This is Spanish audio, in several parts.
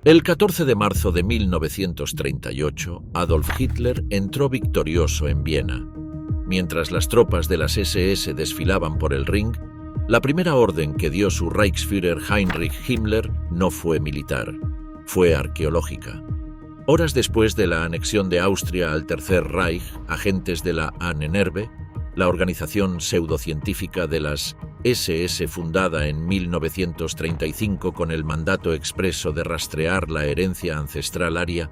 El 14 de marzo de 1938, Adolf Hitler entró victorioso en Viena. Mientras las tropas de las SS desfilaban por el Ring, la primera orden que dio su Reichsführer Heinrich Himmler no fue militar, fue arqueológica. Horas después de la anexión de Austria al Tercer Reich, agentes de la Ahnenerbe, la organización pseudocientífica de las SS fundada en 1935 con el mandato expreso de rastrear la herencia ancestral aria,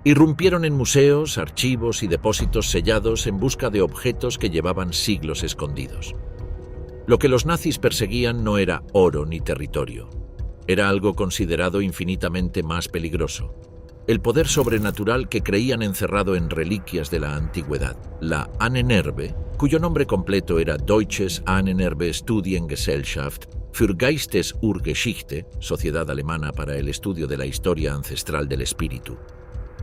irrumpieron en museos, archivos y depósitos sellados en busca de objetos que llevaban siglos escondidos. Lo que los nazis perseguían no era oro ni territorio, era algo considerado infinitamente más peligroso: el poder sobrenatural que creían encerrado en reliquias de la antigüedad. La Ahnenerbe, cuyo nombre completo era Deutsches Ahnenerbe Studiengesellschaft für Geistesurgeschichte, Sociedad Alemana para el Estudio de la Historia Ancestral del Espíritu,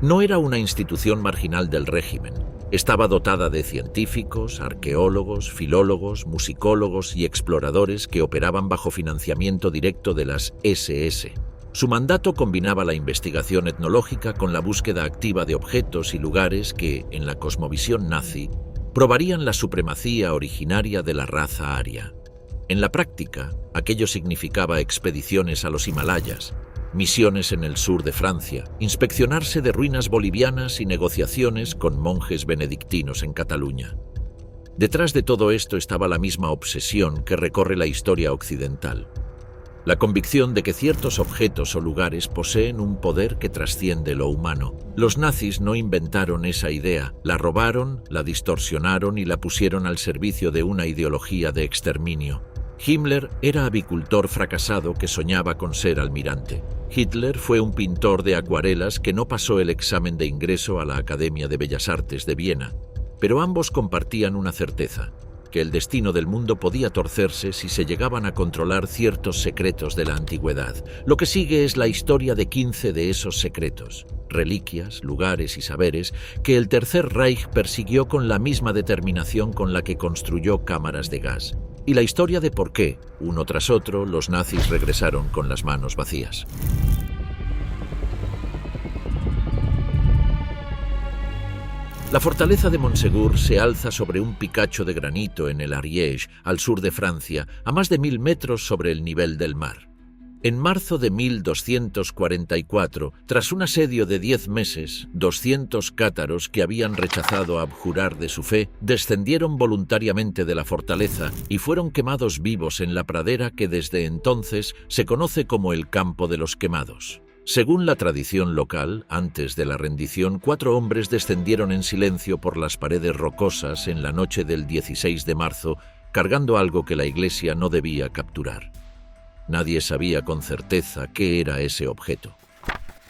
no era una institución marginal del régimen. Estaba dotada de científicos, arqueólogos, filólogos, musicólogos y exploradores que operaban bajo financiamiento directo de las SS. Su mandato combinaba la investigación etnológica con la búsqueda activa de objetos y lugares que, en la cosmovisión nazi, probarían la supremacía originaria de la raza aria. En la práctica, aquello significaba expediciones a los Himalayas, misiones en el sur de Francia, inspeccionarse de ruinas bolivianas y negociaciones con monjes benedictinos en Cataluña. Detrás de todo esto estaba la misma obsesión que recorre la historia occidental: la convicción de que ciertos objetos o lugares poseen un poder que trasciende lo humano. Los nazis no inventaron esa idea, la robaron, la distorsionaron y la pusieron al servicio de una ideología de exterminio. Himmler era avicultor fracasado que soñaba con ser almirante. Hitler fue un pintor de acuarelas que no pasó el examen de ingreso a la Academia de Bellas Artes de Viena, pero ambos compartían una certeza: que el destino del mundo podía torcerse si se llegaban a controlar ciertos secretos de la antigüedad. Lo que sigue es la historia de 15 de esos secretos, reliquias, lugares y saberes que el Tercer Reich persiguió con la misma determinación con la que construyó cámaras de gas. Y la historia de por qué, uno tras otro, los nazis regresaron con las manos vacías. La fortaleza de Montségur se alza sobre un picacho de granito en el Ariège, al sur de Francia, a más de 1000 metros sobre el nivel del mar. En marzo de 1244, tras un asedio de 10 meses, 200 cátaros que habían rechazado abjurar de su fe descendieron voluntariamente de la fortaleza y fueron quemados vivos en la pradera que desde entonces se conoce como el Campo de los Quemados. Según la tradición local, antes de la rendición, 4 hombres descendieron en silencio por las paredes rocosas en la noche del 16 de marzo, cargando algo que la iglesia no debía capturar. Nadie sabía con certeza qué era ese objeto.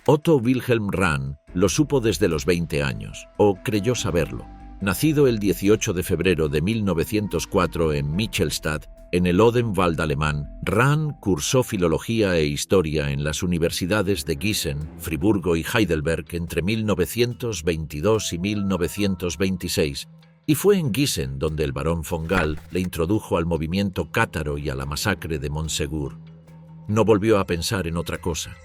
Otto Wilhelm Rahn lo supo desde los 20 años, o creyó saberlo. Nacido el 18 de febrero de 1904 en Michelstadt, en el Odenwald alemán, Rahn cursó filología e historia en las universidades de Gießen, Friburgo y Heidelberg entre 1922 y 1926, y fue en Gießen donde el barón von Gall le introdujo al movimiento cátaro y a la masacre de Montségur. No volvió a pensar en otra cosa.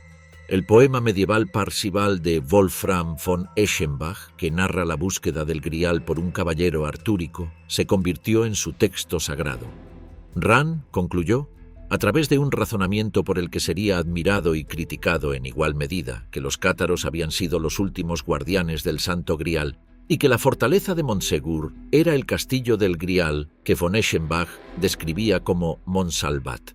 El poema medieval Parzival de Wolfram von Eschenbach, que narra la búsqueda del Grial por un caballero artúrico, se convirtió en su texto sagrado. Rahn concluyó, a través de un razonamiento por el que sería admirado y criticado en igual medida, que los cátaros habían sido los últimos guardianes del Santo Grial y que la fortaleza de Montségur era el castillo del Grial que von Eschenbach describía como Montsalvat.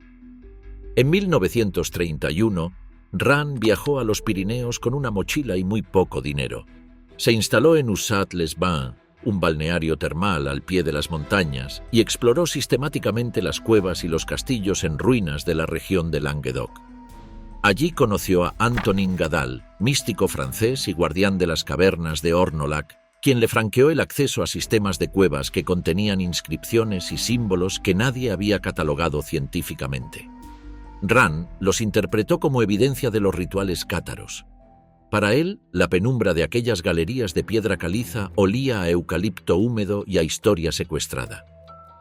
En 1931, Rahn viajó a los Pirineos con una mochila y muy poco dinero. Se instaló en Ussat-les-Bains, un balneario termal al pie de las montañas, y exploró sistemáticamente las cuevas y los castillos en ruinas de la región de Languedoc. Allí conoció a Antonin Gadal, místico francés y guardián de las cavernas de Ornolac, quien le franqueó el acceso a sistemas de cuevas que contenían inscripciones y símbolos que nadie había catalogado científicamente. Rahn los interpretó como evidencia de los rituales cátaros. Para él, la penumbra de aquellas galerías de piedra caliza olía a eucalipto húmedo y a historia secuestrada.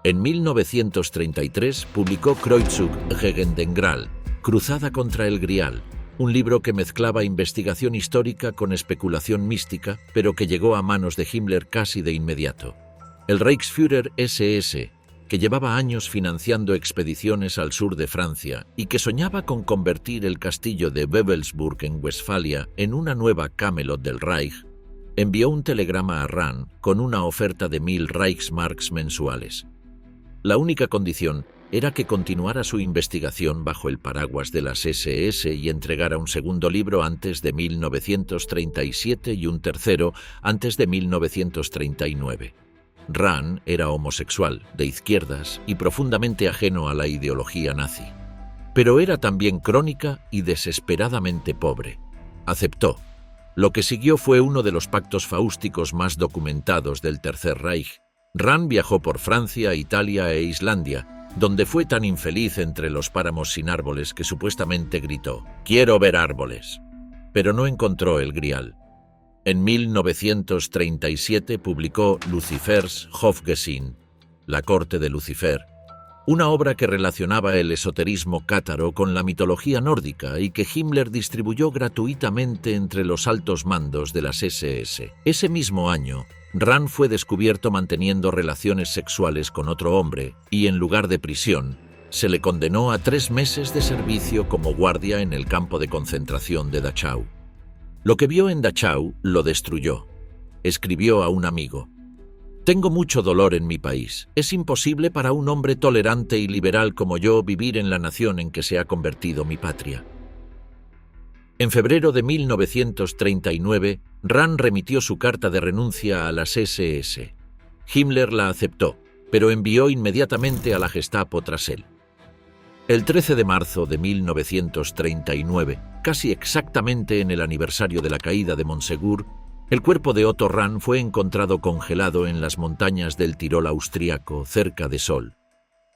En 1933 publicó Kreuzzug gegen den Gral, Cruzada contra el Grial, un libro que mezclaba investigación histórica con especulación mística, pero que llegó a manos de Himmler casi de inmediato. El Reichsführer SS, que llevaba años financiando expediciones al sur de Francia y que soñaba con convertir el castillo de Wewelsburg en Westfalia en una nueva Camelot del Reich, envió un telegrama a Rahn con una oferta de 1000 Reichsmarks mensuales. La única condición era que continuara su investigación bajo el paraguas de las SS y entregara un segundo libro antes de 1937 y un tercero antes de 1939. Rahn era homosexual, de izquierdas y profundamente ajeno a la ideología nazi. Pero era también crónica y desesperadamente pobre. Aceptó. Lo que siguió fue uno de los pactos faústicos más documentados del Tercer Reich. Rahn viajó por Francia, Italia e Islandia, donde fue tan infeliz entre los páramos sin árboles que supuestamente gritó: «Quiero ver árboles». Pero no encontró el grial. En 1937 publicó Lucifers Hofgesinn, La corte de Lucifer, una obra que relacionaba el esoterismo cátaro con la mitología nórdica y que Himmler distribuyó gratuitamente entre los altos mandos de las SS. Ese mismo año, Rahn fue descubierto manteniendo relaciones sexuales con otro hombre y, en lugar de prisión, se le condenó a 3 meses de servicio como guardia en el campo de concentración de Dachau. Lo que vio en Dachau lo destruyó. Escribió a un amigo: «Tengo mucho dolor en mi país. Es imposible para un hombre tolerante y liberal como yo vivir en la nación en que se ha convertido mi patria». En febrero de 1939, Rahn remitió su carta de renuncia a las SS. Himmler la aceptó, pero envió inmediatamente a la Gestapo tras él. El 13 de marzo de 1939, casi exactamente en el aniversario de la caída de Montsegur, el cuerpo de Otto Rahn fue encontrado congelado en las montañas del Tirol austriaco, cerca de Sol.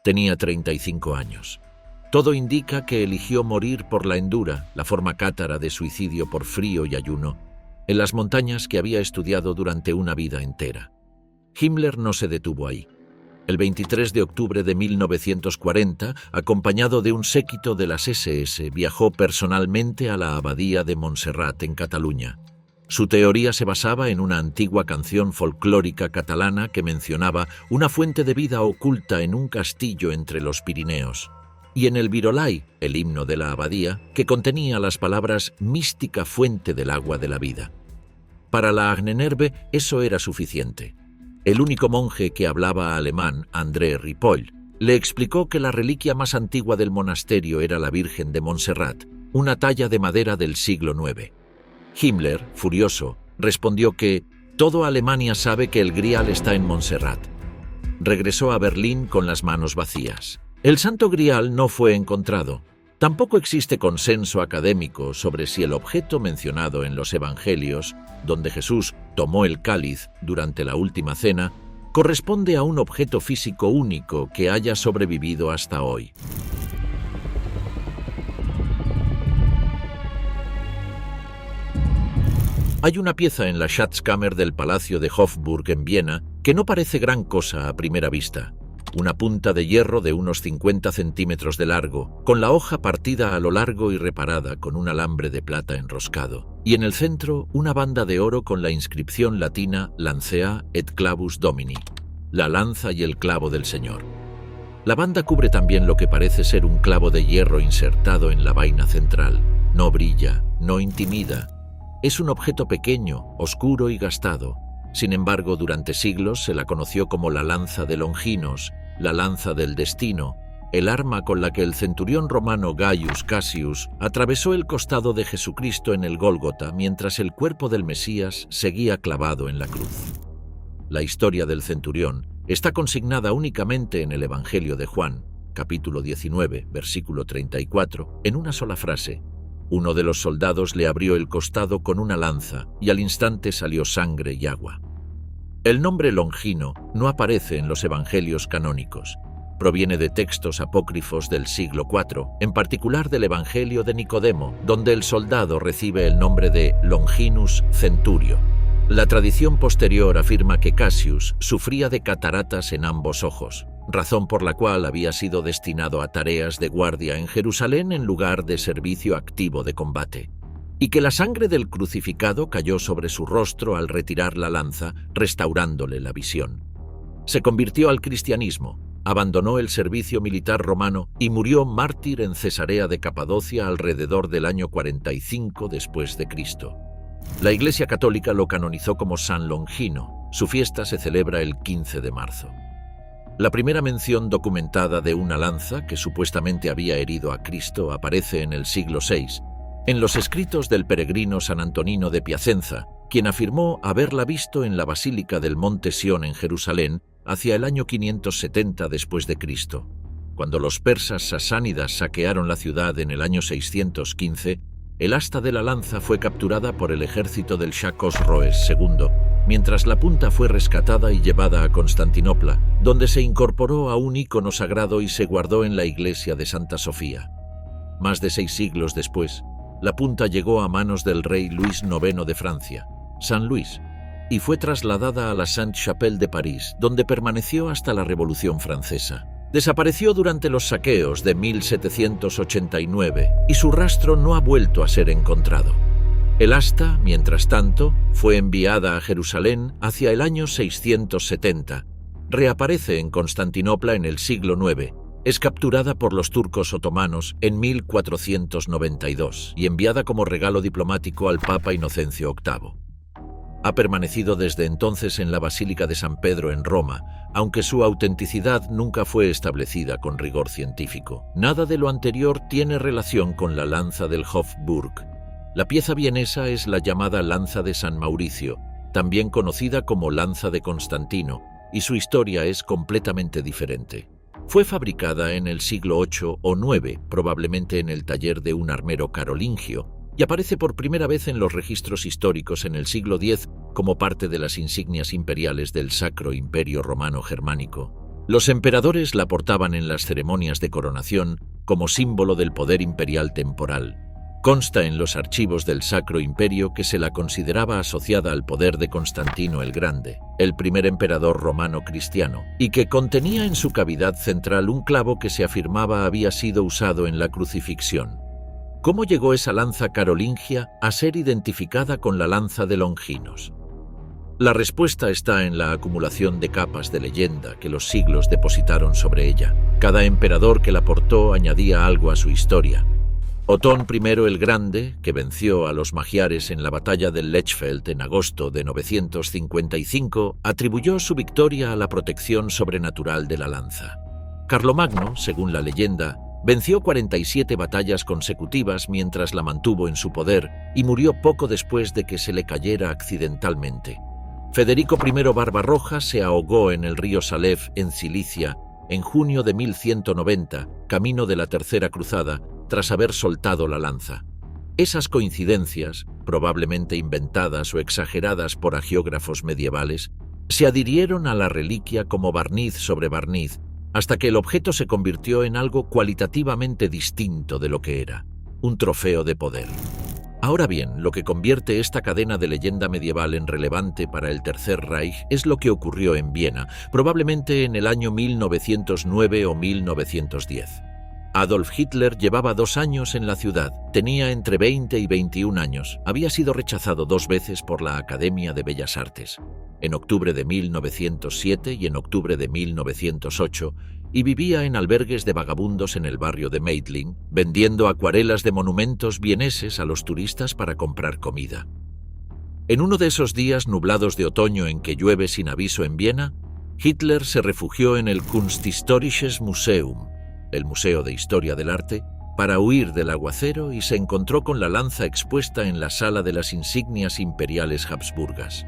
Tenía 35 años. Todo indica que eligió morir por la hendura, la forma cátara de suicidio por frío y ayuno, en las montañas que había estudiado durante una vida entera. Himmler no se detuvo ahí. El 23 de octubre de 1940, acompañado de un séquito de las SS, viajó personalmente a la abadía de Montserrat, en Cataluña. Su teoría se basaba en una antigua canción folclórica catalana que mencionaba una fuente de vida oculta en un castillo entre los Pirineos, y en el Virolai, el himno de la abadía, que contenía las palabras «mística fuente del agua de la vida». Para la Ahnenerbe eso era suficiente. El único monje que hablaba alemán, André Ripoll, le explicó que la reliquia más antigua del monasterio era la Virgen de Montserrat, una talla de madera del siglo IX. Himmler, furioso, respondió que «todo Alemania sabe que el Grial está en Montserrat». Regresó a Berlín con las manos vacías. El Santo Grial no fue encontrado. Tampoco existe consenso académico sobre si el objeto mencionado en los Evangelios, donde Jesús tomó el cáliz durante la última cena, corresponde a un objeto físico único que haya sobrevivido hasta hoy. Hay una pieza en la Schatzkammer del Palacio de Hofburg en Viena que no parece gran cosa a primera vista. Una punta de hierro de unos 50 centímetros de largo, con la hoja partida a lo largo y reparada con un alambre de plata enroscado, y en el centro una banda de oro con la inscripción latina Lancea et clavus Domini, la lanza y el clavo del Señor. La banda cubre también lo que parece ser un clavo de hierro insertado en la vaina central. No brilla, no intimida. Es un objeto pequeño, oscuro y gastado. Sin embargo, durante siglos se la conoció como la lanza de Longinos, la lanza del destino, el arma con la que el centurión romano Gaius Cassius atravesó el costado de Jesucristo en el Gólgota mientras el cuerpo del Mesías seguía clavado en la cruz. La historia del centurión está consignada únicamente en el Evangelio de Juan, capítulo 19, versículo 34, en una sola frase. Uno de los soldados le abrió el costado con una lanza y al instante salió sangre y agua. El nombre Longino no aparece en los evangelios canónicos. Proviene de textos apócrifos del siglo IV, en particular del Evangelio de Nicodemo, donde el soldado recibe el nombre de Longinus Centurio. La tradición posterior afirma que Cassius sufría de cataratas en ambos ojos. razón por la cual había sido destinado a tareas de guardia en Jerusalén en lugar de servicio activo de combate, y que la sangre del crucificado cayó sobre su rostro al retirar la lanza, restaurándole la visión. Se convirtió al cristianismo, abandonó el servicio militar romano y murió mártir en Cesarea de Capadocia alrededor del año 45 después de Cristo. La Iglesia Católica lo canonizó como San Longino. Su fiesta se celebra el 15 de marzo. La primera mención documentada de una lanza que supuestamente había herido a Cristo aparece en el siglo VI, en los escritos del peregrino San Antonino de Piacenza, quien afirmó haberla visto en la Basílica del Monte Sión en Jerusalén hacia el año 570 después de Cristo. Cuando los persas sasánidas saquearon la ciudad en el año 615, el asta de la lanza fue capturada por el ejército del Shah Khosroes II, mientras la punta fue rescatada y llevada a Constantinopla, donde se incorporó a un ícono sagrado y se guardó en la iglesia de Santa Sofía. Más de 6 siglos después, la punta llegó a manos del rey Luis IX de Francia, San Luis, y fue trasladada a la Sainte-Chapelle de París, donde permaneció hasta la Revolución Francesa. Desapareció durante los saqueos de 1789 y su rastro no ha vuelto a ser encontrado. El asta, mientras tanto, fue enviada a Jerusalén hacia el año 670. Reaparece en Constantinopla en el siglo IX. Es capturada por los turcos otomanos en 1492 y enviada como regalo diplomático al Papa Inocencio VIII. Ha permanecido desde entonces en la Basílica de San Pedro en Roma, aunque su autenticidad nunca fue establecida con rigor científico. Nada de lo anterior tiene relación con la lanza del Hofburg. La pieza vienesa es la llamada lanza de San Mauricio, también conocida como lanza de Constantino, y su historia es completamente diferente. Fue fabricada en el siglo VIII o IX, probablemente en el taller de un armero carolingio, y aparece por primera vez en los registros históricos en el siglo X como parte de las insignias imperiales del Sacro Imperio Romano Germánico. Los emperadores la portaban en las ceremonias de coronación como símbolo del poder imperial temporal. Consta en los archivos del Sacro Imperio que se la consideraba asociada al poder de Constantino el Grande, el primer emperador romano cristiano, y que contenía en su cavidad central un clavo que se afirmaba había sido usado en la crucifixión. ¿Cómo llegó esa lanza carolingia a ser identificada con la lanza de Longinos? La respuesta está en la acumulación de capas de leyenda que los siglos depositaron sobre ella. Cada emperador que la portó añadía algo a su historia. Otón I el Grande, que venció a los magiares en la batalla del Lechfeld en agosto de 955, atribuyó su victoria a la protección sobrenatural de la lanza. Carlomagno, según la leyenda, venció 47 batallas consecutivas mientras la mantuvo en su poder y murió poco después de que se le cayera accidentalmente. Federico I Barbarroja se ahogó en el río Salef, en Cilicia, en junio de 1190, camino de la Tercera Cruzada, tras haber soltado la lanza. Esas coincidencias, probablemente inventadas o exageradas por hagiógrafos medievales, se adhirieron a la reliquia como barniz sobre barniz, hasta que el objeto se convirtió en algo cualitativamente distinto de lo que era, un trofeo de poder. Ahora bien, lo que convierte esta cadena de leyenda medieval en relevante para el Tercer Reich es lo que ocurrió en Viena, probablemente en el año 1909 o 1910. Adolf Hitler llevaba 2 años en la ciudad, tenía entre 20 y 21 años, había sido rechazado 2 veces por la Academia de Bellas Artes, en octubre de 1907 y en octubre de 1908, y vivía en albergues de vagabundos en el barrio de Meidling, vendiendo acuarelas de monumentos vieneses a los turistas para comprar comida. En uno de esos días nublados de otoño en que llueve sin aviso en Viena, Hitler se refugió en el Kunsthistorisches Museum, el Museo de Historia del Arte, para huir del aguacero y se encontró con la lanza expuesta en la sala de las insignias imperiales habsburgas.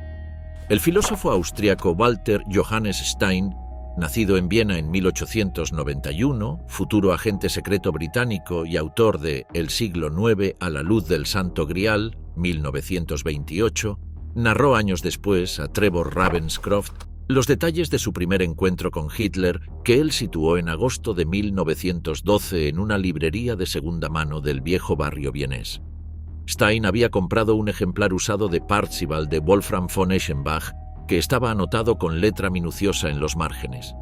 El filósofo austriaco Walter Johannes Stein, nacido en Viena en 1891, futuro agente secreto británico y autor de El siglo IX a la luz del Santo Grial, 1928, narró años después a Trevor Ravenscroft los detalles de su primer encuentro con Hitler, que él situó en agosto de 1912 en una librería de segunda mano del viejo barrio vienés. Stein había comprado un ejemplar usado de Parzival de Wolfram von Eschenbach, que estaba anotado con letra minuciosa en los márgenes.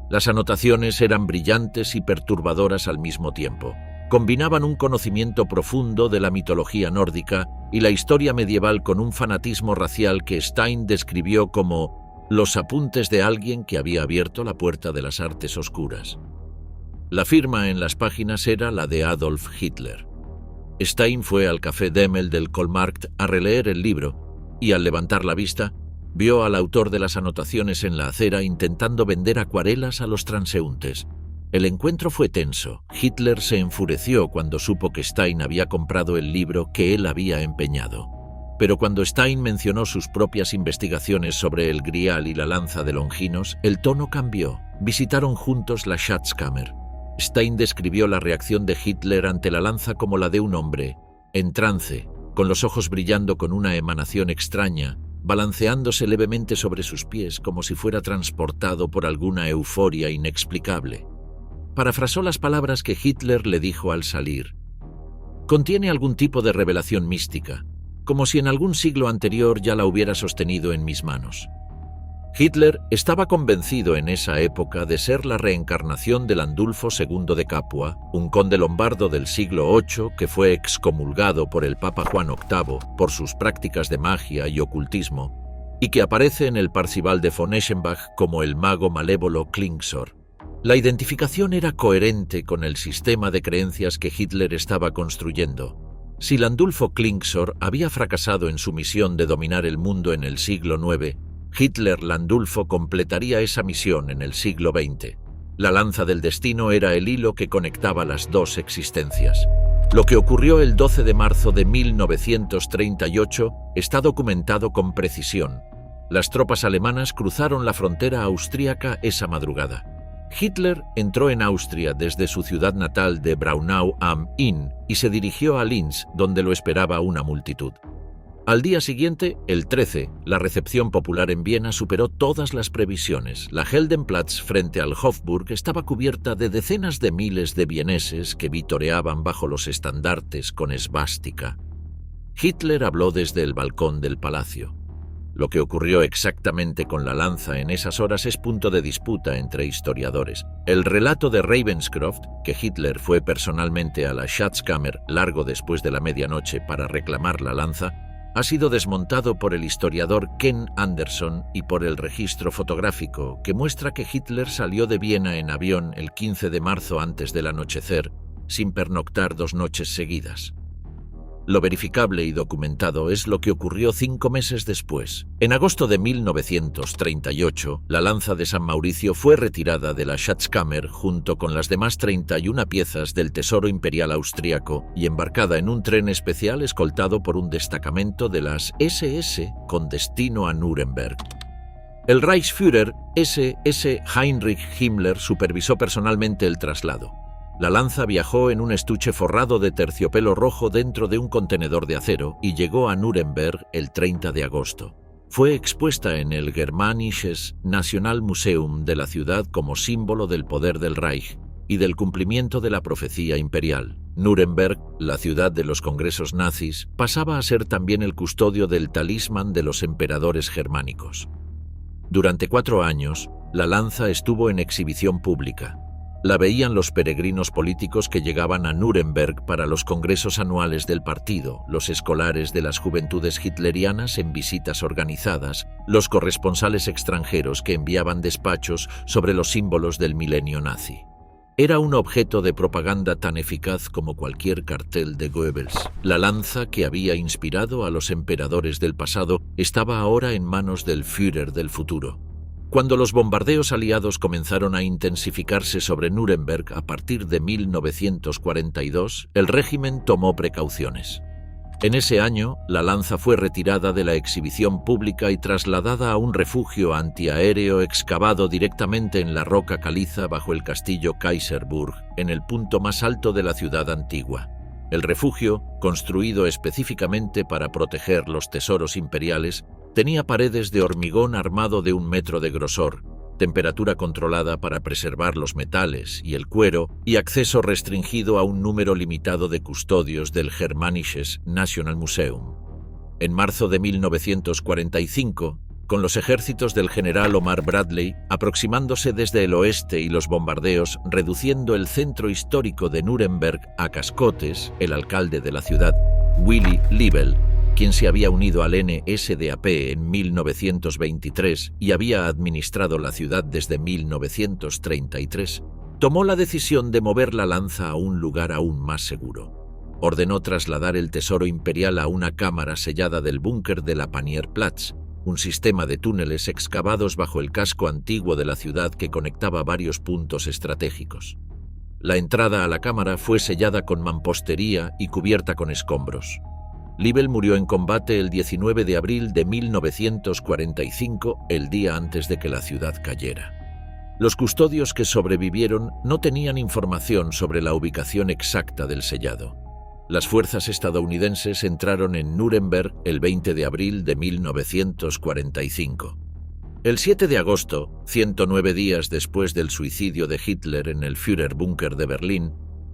Las anotaciones eran brillantes y perturbadoras al mismo tiempo. Combinaban un conocimiento profundo de la mitología nórdica y la historia medieval con un fanatismo racial que Stein describió como los apuntes de alguien que había abierto la puerta de las artes oscuras. La firma en las páginas era la de Adolf Hitler. Stein fue al Café Demel del Kohlmarkt a releer el libro y, al levantar la vista, vio al autor de las anotaciones en la acera intentando vender acuarelas a los transeúntes. El encuentro fue tenso. Hitler se enfureció cuando supo que Stein había comprado el libro que él había empeñado. Pero cuando Stein mencionó sus propias investigaciones sobre el Grial y la lanza de Longinos, el tono cambió. Visitaron juntos la Schatzkammer. Stein describió la reacción de Hitler ante la lanza como la de un hombre, en trance, con los ojos brillando con una emanación extraña, balanceándose levemente sobre sus pies como si fuera transportado por alguna euforia inexplicable. Parafrasó las palabras que Hitler le dijo al salir. Contiene algún tipo de revelación mística, como si en algún siglo anterior ya la hubiera sostenido en mis manos. Hitler estaba convencido en esa época de ser la reencarnación del Andulfo II de Capua, un conde lombardo del siglo VIII que fue excomulgado por el Papa Juan VIII por sus prácticas de magia y ocultismo, y que aparece en el Parzival de von Eschenbach como el mago malévolo Klingsor. La identificación era coherente con el sistema de creencias que Hitler estaba construyendo. Si Landulfo Klingsor había fracasado en su misión de dominar el mundo en el siglo IX, Hitler Landulfo completaría esa misión en el siglo XX. La lanza del destino era el hilo que conectaba las dos existencias. Lo que ocurrió el 12 de marzo de 1938 está documentado con precisión. Las tropas alemanas cruzaron la frontera austríaca esa madrugada. Hitler entró en Austria desde su ciudad natal de Braunau am Inn y se dirigió a Linz, donde lo esperaba una multitud. Al día siguiente, el 13, la recepción popular en Viena superó todas las previsiones. La Heldenplatz frente al Hofburg estaba cubierta de decenas de miles de vieneses que vitoreaban bajo los estandartes con esvástica. Hitler habló desde el balcón del palacio. Lo que ocurrió exactamente con la lanza en esas horas es punto de disputa entre historiadores. El relato de Ravenscroft, que Hitler fue personalmente a la Schatzkammer largo después de la medianoche para reclamar la lanza, ha sido desmontado por el historiador Ken Anderson y por el registro fotográfico que muestra que Hitler salió de Viena en avión el 15 de marzo antes del anochecer, sin pernoctar 2 noches seguidas. Lo verificable y documentado es lo que ocurrió 5 meses después. En agosto de 1938, la lanza de San Mauricio fue retirada de la Schatzkammer junto con las demás 31 piezas del Tesoro Imperial Austriaco y embarcada en un tren especial escoltado por un destacamento de las SS con destino a Nuremberg. El Reichsführer SS Heinrich Himmler supervisó personalmente el traslado. La lanza viajó en un estuche forrado de terciopelo rojo dentro de un contenedor de acero y llegó a Nuremberg el 30 de agosto. Fue expuesta en el Germanisches Nationalmuseum de la ciudad como símbolo del poder del Reich y del cumplimiento de la profecía imperial. Nuremberg, la ciudad de los congresos nazis, pasaba a ser también el custodio del talismán de los emperadores germánicos. Durante 4 años, la lanza estuvo en exhibición pública. La veían los peregrinos políticos que llegaban a Nuremberg para los congresos anuales del partido, los escolares de las juventudes hitlerianas en visitas organizadas, los corresponsales extranjeros que enviaban despachos sobre los símbolos del milenio nazi. Era un objeto de propaganda tan eficaz como cualquier cartel de Goebbels. La lanza que había inspirado a los emperadores del pasado estaba ahora en manos del Führer del futuro. Cuando los bombardeos aliados comenzaron a intensificarse sobre Nuremberg a partir de 1942, el régimen tomó precauciones. En ese año, la lanza fue retirada de la exhibición pública y trasladada a un refugio antiaéreo excavado directamente en la roca caliza bajo el castillo Kaiserburg, en el punto más alto de la ciudad antigua. El refugio, construido específicamente para proteger los tesoros imperiales, tenía paredes de hormigón armado de 1 metro de grosor, temperatura controlada para preservar los metales y el cuero y acceso restringido a un número limitado de custodios del Germanisches Nationalmuseum. En marzo de 1945, con los ejércitos del general Omar Bradley aproximándose desde el oeste y los bombardeos reduciendo el centro histórico de Nuremberg a cascotes. El alcalde de la ciudad, Willy Liebel, quien se había unido al NSDAP en 1923 y había administrado la ciudad desde 1933, tomó la decisión de mover la lanza a un lugar aún más seguro. Ordenó trasladar el tesoro imperial a una cámara sellada del búnker de la Panierplatz, un sistema de túneles excavados bajo el casco antiguo de la ciudad que conectaba varios puntos estratégicos. La entrada a la cámara fue sellada con mampostería y cubierta con escombros. Liebel murió en combate el 19 de abril de 1945, el día antes de que la ciudad cayera. Los custodios que sobrevivieron no tenían información sobre la ubicación exacta del sellado. Las fuerzas estadounidenses entraron en Nuremberg el 20 de abril de 1945. El 7 de agosto, 109 días después del suicidio de Hitler en el Führerbunker de Berlín,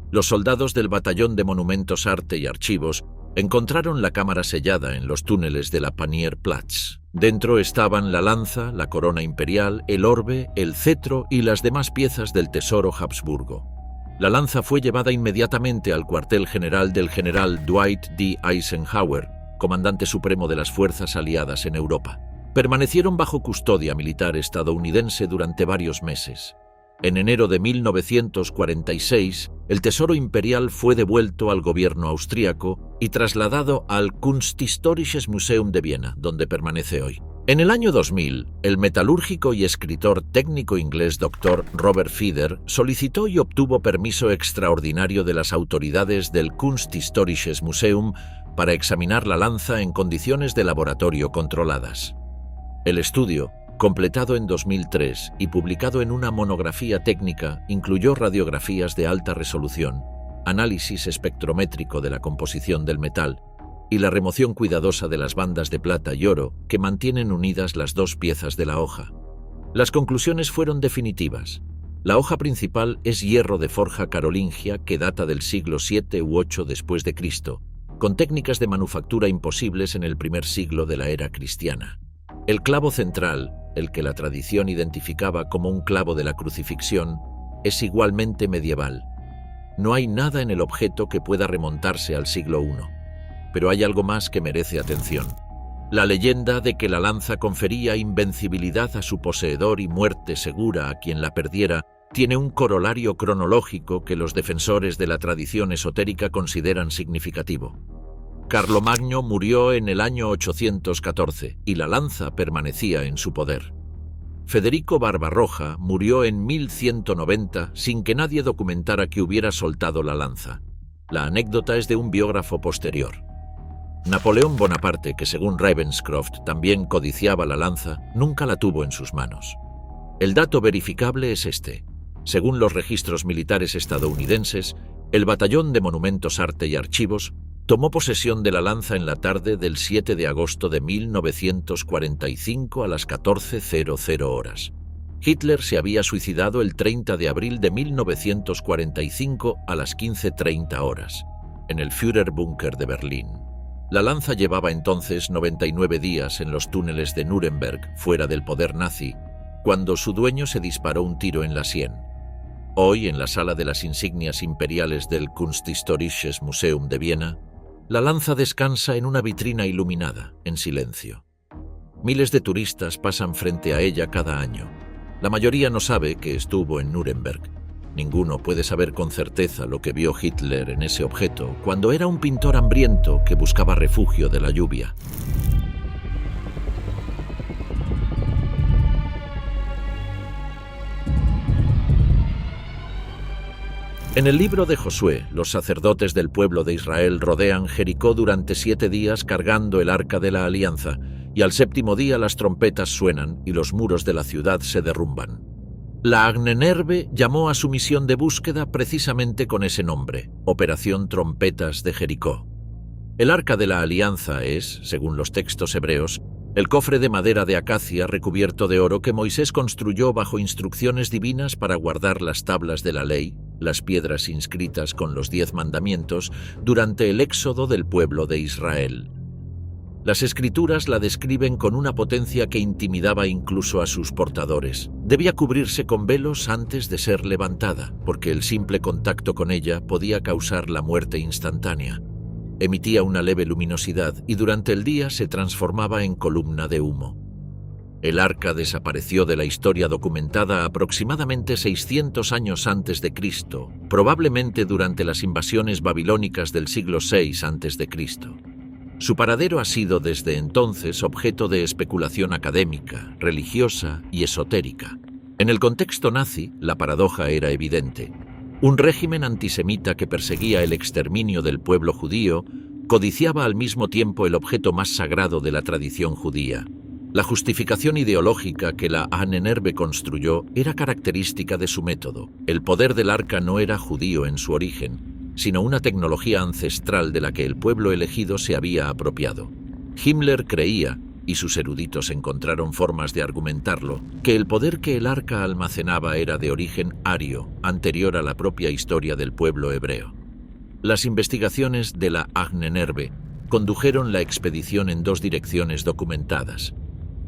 los soldados del Batallón de Monumentos, Arte y Archivos encontraron la cámara sellada en los túneles de la Panierplatz. Dentro estaban la lanza, la corona imperial, el orbe, el cetro y las demás piezas del tesoro Habsburgo. La lanza fue llevada inmediatamente al cuartel general del general Dwight D. Eisenhower, comandante supremo de las fuerzas aliadas en Europa. Permanecieron bajo custodia militar estadounidense durante varios meses. En enero de 1946, el tesoro imperial fue devuelto al gobierno austríaco y trasladado al Kunsthistorisches Museum de Viena, donde permanece hoy. En el año 2000, el metalúrgico y escritor técnico inglés Dr. Robert Feeder solicitó y obtuvo permiso extraordinario de las autoridades del Kunsthistorisches Museum para examinar la lanza en condiciones de laboratorio controladas. El estudio, completado en 2003 y publicado en una monografía técnica, incluyó radiografías de alta resolución, análisis espectrométrico de la composición del metal y la remoción cuidadosa de las bandas de plata y oro que mantienen unidas las dos piezas de la hoja. Las conclusiones fueron definitivas. La hoja principal es hierro de forja carolingia que data del siglo VII u VIII después de Cristo, con técnicas de manufactura imposibles en el primer siglo de la era cristiana. El clavo central, el que la tradición identificaba como un clavo de la crucifixión, es igualmente medieval. No hay nada en el objeto que pueda remontarse al siglo I. Pero hay algo más que merece atención. La leyenda de que la lanza confería invencibilidad a su poseedor y muerte segura a quien la perdiera tiene un corolario cronológico que los defensores de la tradición esotérica consideran significativo. Carlomagno murió en el año 814 y la lanza permanecía en su poder. Federico Barbarroja murió en 1190 sin que nadie documentara que hubiera soltado la lanza. La anécdota es de un biógrafo posterior. Napoleón Bonaparte, que según Ravenscroft también codiciaba la lanza, nunca la tuvo en sus manos. El dato verificable es este. Según los registros militares estadounidenses, el Batallón de Monumentos, Arte y Archivos tomó posesión de la lanza en la tarde del 7 de agosto de 1945 a las 14:00 horas. Hitler se había suicidado el 30 de abril de 1945 a las 15:30 horas, en el Führerbunker de Berlín. La lanza llevaba entonces 99 días en los túneles de Nuremberg, fuera del poder nazi, cuando su dueño se disparó un tiro en la sien. Hoy, en la sala de las insignias imperiales del Kunsthistorisches Museum de Viena, la lanza descansa en una vitrina iluminada, en silencio. Miles de turistas pasan frente a ella cada año. La mayoría no sabe que estuvo en Nuremberg. Ninguno puede saber con certeza lo que vio Hitler en ese objeto cuando era un pintor hambriento que buscaba refugio de la lluvia. En el libro de Josué, los sacerdotes del pueblo de Israel rodean Jericó durante 7 días cargando el arca de la alianza, y al 7º día las trompetas suenan y los muros de la ciudad se derrumban. La Agnenerbe llamó a su misión de búsqueda precisamente con ese nombre, Operación Trompetas de Jericó. El Arca de la Alianza es, según los textos hebreos, el cofre de madera de acacia recubierto de oro que Moisés construyó bajo instrucciones divinas para guardar las tablas de la ley, las piedras inscritas con los 10 mandamientos, durante el éxodo del pueblo de Israel. Las escrituras la describen con una potencia que intimidaba incluso a sus portadores. Debía cubrirse con velos antes de ser levantada, porque el simple contacto con ella podía causar la muerte instantánea. Emitía una leve luminosidad y durante el día se transformaba en columna de humo. El arca desapareció de la historia documentada aproximadamente 600 años antes de Cristo, probablemente durante las invasiones babilónicas del siglo VI a.C. Su paradero ha sido desde entonces objeto de especulación académica, religiosa y esotérica. En el contexto nazi, la paradoja era evidente. Un régimen antisemita que perseguía el exterminio del pueblo judío codiciaba al mismo tiempo el objeto más sagrado de la tradición judía. La justificación ideológica que la Ahnenerbe construyó era característica de su método. El poder del arca no era judío en su origen, sino una tecnología ancestral de la que el pueblo elegido se había apropiado. Himmler creía, y sus eruditos encontraron formas de argumentarlo, que el poder que el arca almacenaba era de origen ario, anterior a la propia historia del pueblo hebreo. Las investigaciones de la Ahnenerbe condujeron la expedición en dos direcciones documentadas.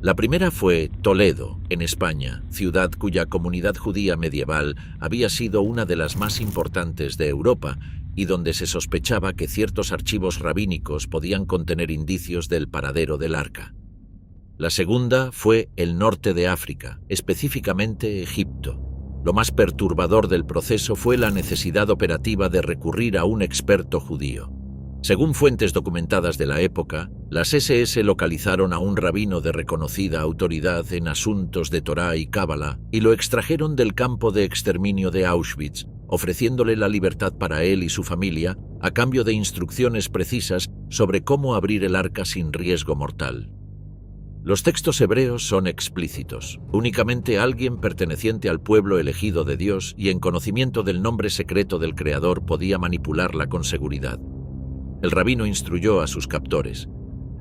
La primera fue Toledo, en España, ciudad cuya comunidad judía medieval había sido una de las más importantes de Europa y donde se sospechaba que ciertos archivos rabínicos podían contener indicios del paradero del arca. La segunda fue el norte de África, específicamente Egipto. Lo más perturbador del proceso fue la necesidad operativa de recurrir a un experto judío. Según fuentes documentadas de la época, las SS localizaron a un rabino de reconocida autoridad en asuntos de Torá y Cábala y lo extrajeron del campo de exterminio de Auschwitz, ofreciéndole la libertad para él y su familia a cambio de instrucciones precisas sobre cómo abrir el arca sin riesgo mortal. Los textos hebreos son explícitos. Únicamente alguien perteneciente al pueblo elegido de Dios y en conocimiento del nombre secreto del Creador podía manipularla con seguridad. El rabino instruyó a sus captores.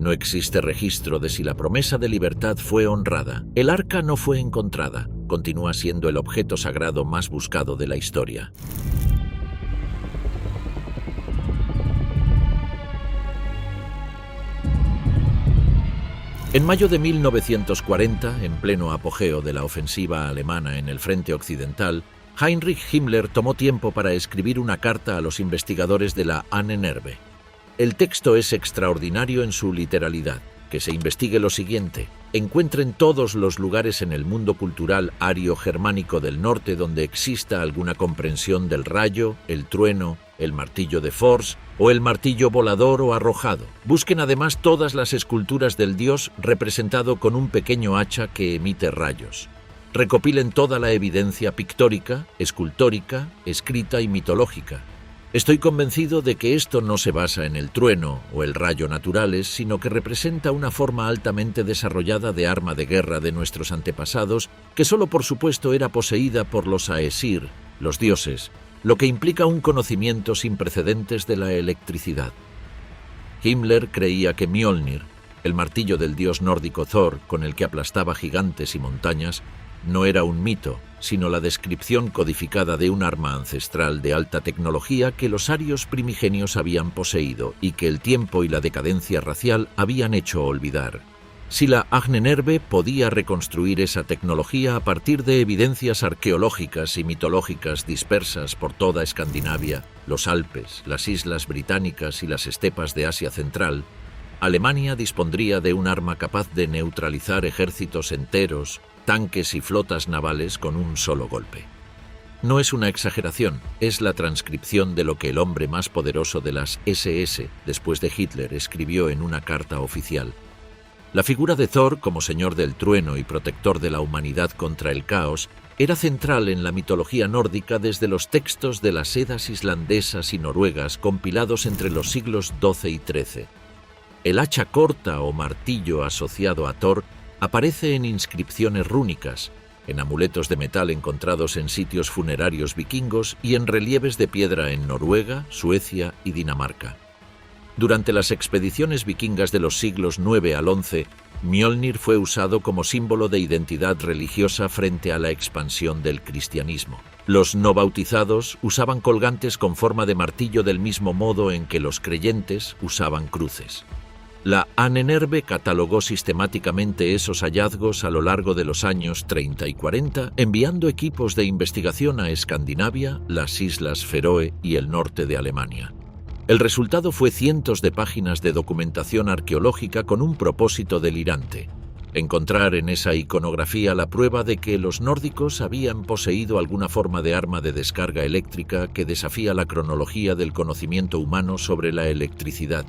No existe registro de si la promesa de libertad fue honrada. El arca no fue encontrada. Continúa siendo el objeto sagrado más buscado de la historia. En mayo de 1940, en pleno apogeo de la ofensiva alemana en el frente occidental, Heinrich Himmler tomó tiempo para escribir una carta a los investigadores de la Ahnenerbe. El texto es extraordinario en su literalidad. Que se investigue lo siguiente. Encuentren todos los lugares en el mundo cultural ario-germánico del norte donde exista alguna comprensión del rayo, el trueno, el martillo de Fors o el martillo volador o arrojado. Busquen además todas las esculturas del dios representado con un pequeño hacha que emite rayos. Recopilen toda la evidencia pictórica, escultórica, escrita y mitológica. Estoy convencido de que esto no se basa en el trueno o el rayo naturales, sino que representa una forma altamente desarrollada de arma de guerra de nuestros antepasados, que solo por supuesto era poseída por los Aesir, los dioses, lo que implica un conocimiento sin precedentes de la electricidad. Himmler creía que Mjolnir, el martillo del dios nórdico Thor, con el que aplastaba gigantes y montañas, no era un mito, sino la descripción codificada de un arma ancestral de alta tecnología que los arios primigenios habían poseído y que el tiempo y la decadencia racial habían hecho olvidar. Si la Ahnenerbe podía reconstruir esa tecnología a partir de evidencias arqueológicas y mitológicas dispersas por toda Escandinavia, los Alpes, las islas británicas y las estepas de Asia Central, Alemania dispondría de un arma capaz de neutralizar ejércitos enteros, tanques y flotas navales con un solo golpe. No es una exageración, es la transcripción de lo que el hombre más poderoso de las SS, después de Hitler, escribió en una carta oficial. La figura de Thor como señor del trueno y protector de la humanidad contra el caos era central en la mitología nórdica desde los textos de las Edas islandesas y noruegas compilados entre los siglos XII y XIII. El hacha corta o martillo asociado a Thor aparece en inscripciones rúnicas, en amuletos de metal encontrados en sitios funerarios vikingos y en relieves de piedra en Noruega, Suecia y Dinamarca. Durante las expediciones vikingas de los siglos IX al XI, Mjolnir fue usado como símbolo de identidad religiosa frente a la expansión del cristianismo. Los no bautizados usaban colgantes con forma de martillo del mismo modo en que los creyentes usaban cruces. La Ahnenerbe catalogó sistemáticamente esos hallazgos a lo largo de los años 30 y 40, enviando equipos de investigación a Escandinavia, las Islas Feroe y el norte de Alemania. El resultado fue cientos de páginas de documentación arqueológica con un propósito delirante: encontrar en esa iconografía la prueba de que los nórdicos habían poseído alguna forma de arma de descarga eléctrica que desafía la cronología del conocimiento humano sobre la electricidad.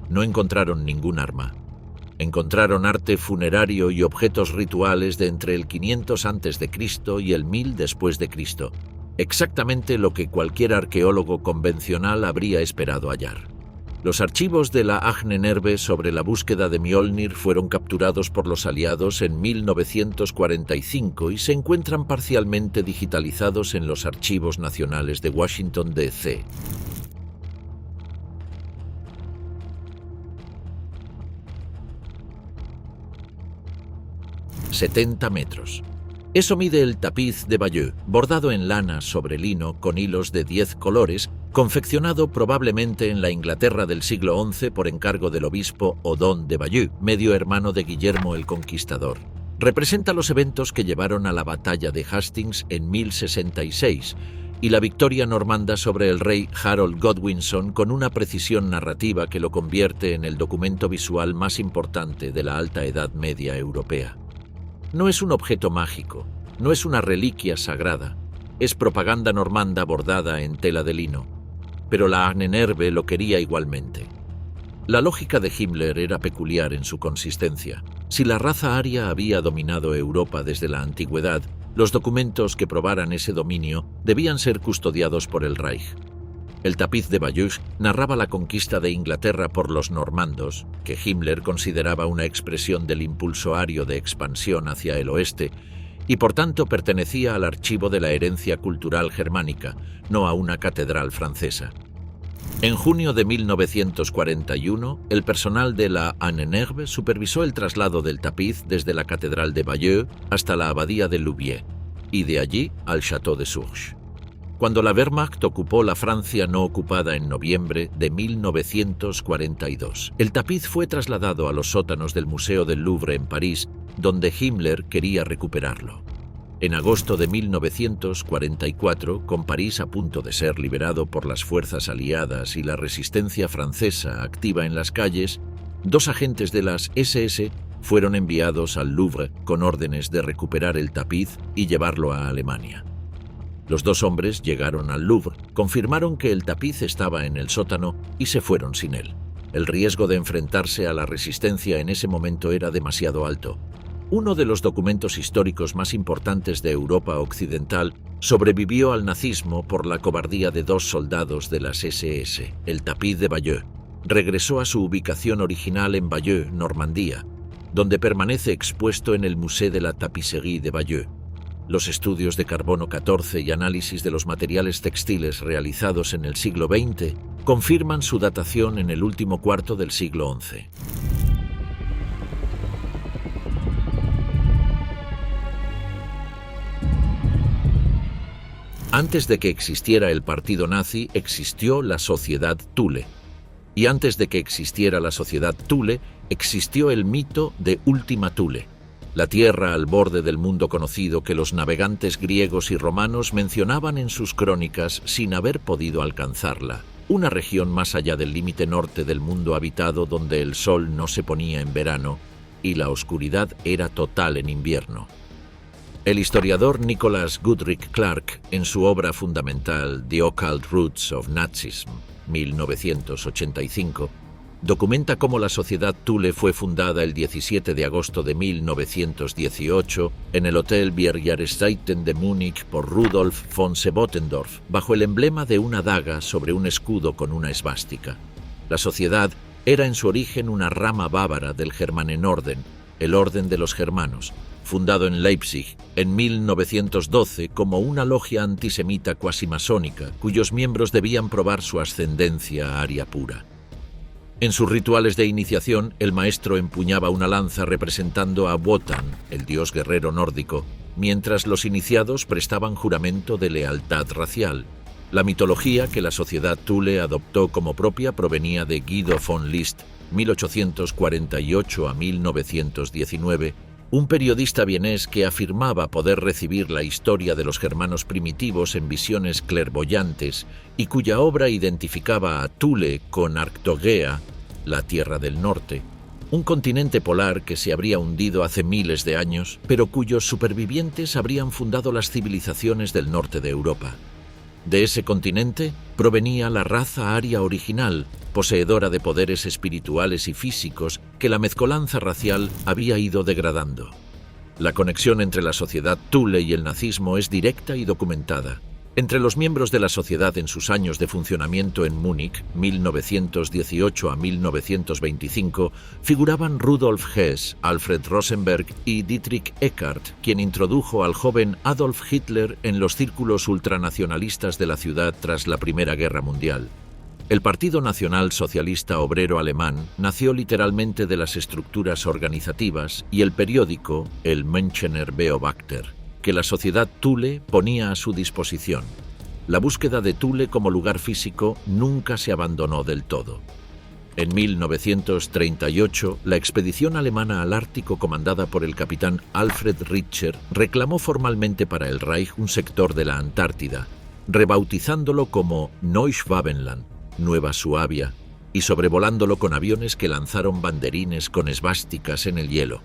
No encontraron ningún arma. Encontraron arte funerario y objetos rituales de entre el 500 a.C. y el 1000 después de Cristo, exactamente lo que cualquier arqueólogo convencional habría esperado hallar. Los archivos de la Ahnenerbe sobre la búsqueda de Mjolnir fueron capturados por los aliados en 1945 y se encuentran parcialmente digitalizados en los Archivos Nacionales de Washington, D.C. 70 metros. Eso mide el tapiz de Bayeux, bordado en lana sobre lino con hilos de 10 colores, confeccionado probablemente en la Inglaterra del siglo XI por encargo del obispo Odón de Bayeux, medio hermano de Guillermo el Conquistador. Representa los eventos que llevaron a la batalla de Hastings en 1066 y la victoria normanda sobre el rey Harold Godwinson con una precisión narrativa que lo convierte en el documento visual más importante de la Alta Edad Media europea. No es un objeto mágico, no es una reliquia sagrada, es propaganda normanda bordada en tela de lino, pero la Ahnenerbe lo quería igualmente. La lógica de Himmler era peculiar en su consistencia. Si la raza aria había dominado Europa desde la antigüedad, los documentos que probaran ese dominio debían ser custodiados por el Reich. El tapiz de Bayeux narraba la conquista de Inglaterra por los normandos, que Himmler consideraba una expresión del impulso ario de expansión hacia el oeste, y por tanto pertenecía al archivo de la herencia cultural germánica, no a una catedral francesa. En junio de 1941, el personal de la Ahnenerbe supervisó el traslado del tapiz desde la catedral de Bayeux hasta la abadía de Louviers, y de allí al Château de Surge. Cuando la Wehrmacht ocupó la Francia no ocupada en noviembre de 1942, el tapiz fue trasladado a los sótanos del Museo del Louvre en París, donde Himmler quería recuperarlo. En agosto de 1944, con París a punto de ser liberado por las fuerzas aliadas y la resistencia francesa activa en las calles, 2 agentes de las SS fueron enviados al Louvre con órdenes de recuperar el tapiz y llevarlo a Alemania. Los 2 hombres llegaron al Louvre, confirmaron que el tapiz estaba en el sótano y se fueron sin él. El riesgo de enfrentarse a la resistencia en ese momento era demasiado alto. Uno de los documentos históricos más importantes de Europa Occidental sobrevivió al nazismo por la cobardía de 2 soldados de las SS. El tapiz de Bayeux regresó a su ubicación original en Bayeux, Normandía, donde permanece expuesto en el Musée de la Tapisserie de Bayeux. Los estudios de carbono 14 y análisis de los materiales textiles realizados en el siglo XX confirman su datación en el último cuarto del siglo XI. Antes de que existiera el partido nazi, existió la Sociedad Thule. Y antes de que existiera la Sociedad Thule, existió el mito de Última Thule, la tierra al borde del mundo conocido que los navegantes griegos y romanos mencionaban en sus crónicas sin haber podido alcanzarla, una región más allá del límite norte del mundo habitado donde el sol no se ponía en verano y la oscuridad era total en invierno. El historiador Nicholas Goodrich Clark, en su obra fundamental The Occult Roots of Nazism, 1985, documenta cómo la Sociedad Thule fue fundada el 17 de agosto de 1918 en el Hotel Bierjahreszeiten de Múnich por Rudolf von Sebottendorf, bajo el emblema de una daga sobre un escudo con una esvástica. La sociedad era en su origen una rama bávara del Germanenorden, el orden de los germanos, fundado en Leipzig en 1912 como una logia antisemita cuasimasónica cuyos miembros debían probar su ascendencia aria pura. En sus rituales de iniciación, el maestro empuñaba una lanza representando a Wotan, el dios guerrero nórdico, mientras los iniciados prestaban juramento de lealtad racial. La mitología que la sociedad Thule adoptó como propia provenía de Guido von List, 1848 a 1919, un periodista vienés que afirmaba poder recibir la historia de los germanos primitivos en visiones clairvoyantes y cuya obra identificaba a Thule con Arctogea, la Tierra del Norte, un continente polar que se habría hundido hace miles de años, pero cuyos supervivientes habrían fundado las civilizaciones del norte de Europa. De ese continente provenía la raza aria original, poseedora de poderes espirituales y físicos que la mezcolanza racial había ido degradando. La conexión entre la sociedad Thule y el nazismo es directa y documentada. Entre los miembros de la sociedad en sus años de funcionamiento en Múnich, 1918 a 1925, figuraban Rudolf Hess, Alfred Rosenberg y Dietrich Eckart, quien introdujo al joven Adolf Hitler en los círculos ultranacionalistas de la ciudad tras la Primera Guerra Mundial. El Partido Nacional Socialista Obrero Alemán nació literalmente de las estructuras organizativas y el periódico, el Münchener Beobachter, que la sociedad Thule ponía a su disposición. La búsqueda de Thule como lugar físico nunca se abandonó del todo. En 1938, la expedición alemana al Ártico comandada por el capitán Alfred Richter reclamó formalmente para el Reich un sector de la Antártida, rebautizándolo como Neuschwabenland, Nueva Suabia, y sobrevolándolo con aviones que lanzaron banderines con esvásticas en el hielo.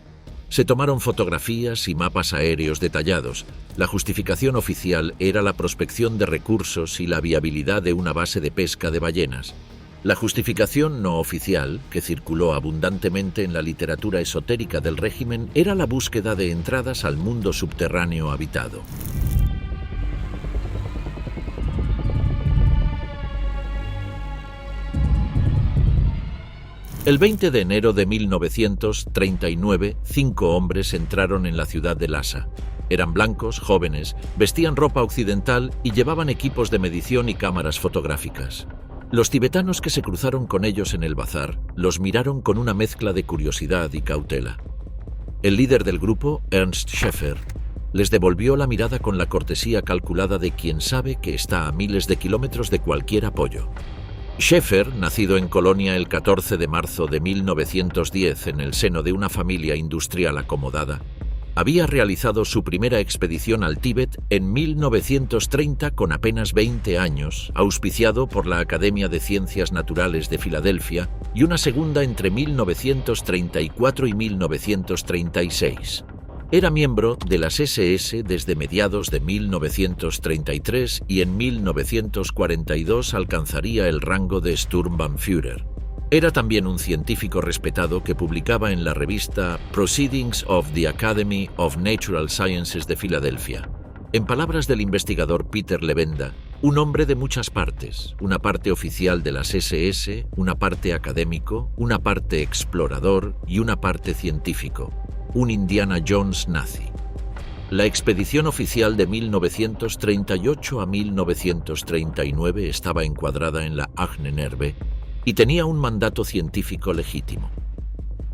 Se tomaron fotografías y mapas aéreos detallados. La justificación oficial era la prospección de recursos y la viabilidad de una base de pesca de ballenas. La justificación no oficial, que circuló abundantemente en la literatura esotérica del régimen, era la búsqueda de entradas al mundo subterráneo habitado. El 20 de enero de 1939, 5 hombres entraron en la ciudad de Lhasa. Eran blancos, jóvenes, vestían ropa occidental y llevaban equipos de medición y cámaras fotográficas. Los tibetanos que se cruzaron con ellos en el bazar los miraron con una mezcla de curiosidad y cautela. El líder del grupo, Ernst Schäfer, les devolvió la mirada con la cortesía calculada de quien sabe que está a miles de kilómetros de cualquier apoyo. Schäfer, nacido en Colonia el 14 de marzo de 1910 en el seno de una familia industrial acomodada, había realizado su primera expedición al Tíbet en 1930 con apenas 20 años, auspiciado por la Academia de Ciencias Naturales de Filadelfia, y una segunda entre 1934 y 1936. Era miembro de las SS desde mediados de 1933 y en 1942 alcanzaría el rango de Sturmbannführer. Era también un científico respetado que publicaba en la revista Proceedings of the Academy of Natural Sciences de Filadelfia. En palabras del investigador Peter Levenda, un hombre de muchas partes, una parte oficial de las SS, una parte académico, una parte explorador y una parte científico. Un Indiana Jones nazi. La expedición oficial de 1938 a 1939 estaba encuadrada en la Ahnenerbe y tenía un mandato científico legítimo: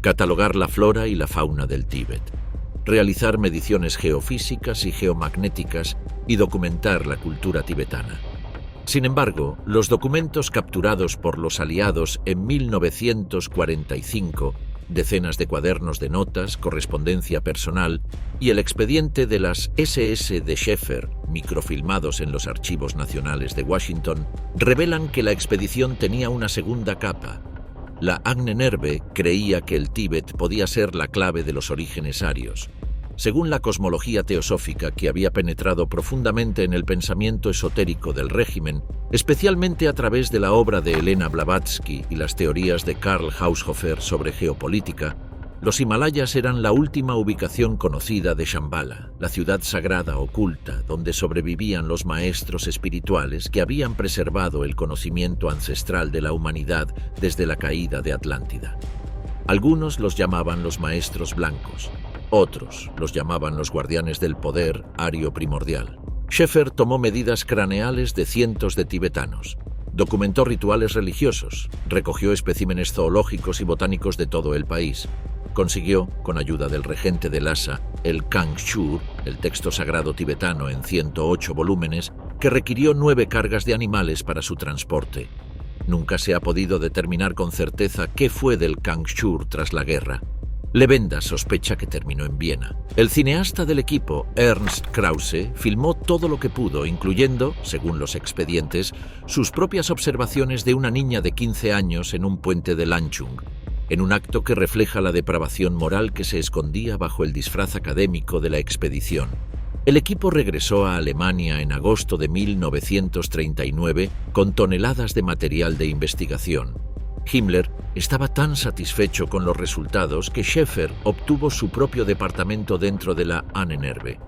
catalogar la flora y la fauna del Tíbet, realizar mediciones geofísicas y geomagnéticas y documentar la cultura tibetana. Sin embargo, los documentos capturados por los aliados en 1945, decenas de cuadernos de notas, correspondencia personal y el expediente de las SS de Schäfer, microfilmados en los archivos nacionales de Washington, revelan que la expedición tenía una segunda capa. La Ahnenerbe creía que el Tíbet podía ser la clave de los orígenes arios. Según la cosmología teosófica que había penetrado profundamente en el pensamiento esotérico del régimen, especialmente a través de la obra de Elena Blavatsky y las teorías de Karl Haushofer sobre geopolítica, los Himalayas eran la última ubicación conocida de Shambhala, la ciudad sagrada oculta donde sobrevivían los maestros espirituales que habían preservado el conocimiento ancestral de la humanidad desde la caída de Atlántida. Algunos los llamaban los maestros blancos. Otros los llamaban los guardianes del poder ario primordial. Schäfer tomó medidas craneales de cientos de tibetanos, documentó rituales religiosos, recogió especímenes zoológicos y botánicos de todo el país. Consiguió, con ayuda del regente de Lhasa, el Kangshur, el texto sagrado tibetano en 108 volúmenes, que requirió 9 cargas de animales para su transporte. Nunca se ha podido determinar con certeza qué fue del Kangshur tras la guerra. Levenda sospecha que terminó en Viena. El cineasta del equipo, Ernst Krause, filmó todo lo que pudo, incluyendo, según los expedientes, sus propias observaciones de una niña de 15 años en un puente de Lanchung, en un acto que refleja la depravación moral que se escondía bajo el disfraz académico de la expedición. El equipo regresó a Alemania en agosto de 1939 con toneladas de material de investigación. Himmler estaba tan satisfecho con los resultados que Schäfer obtuvo su propio departamento dentro de la Ahnenerbe.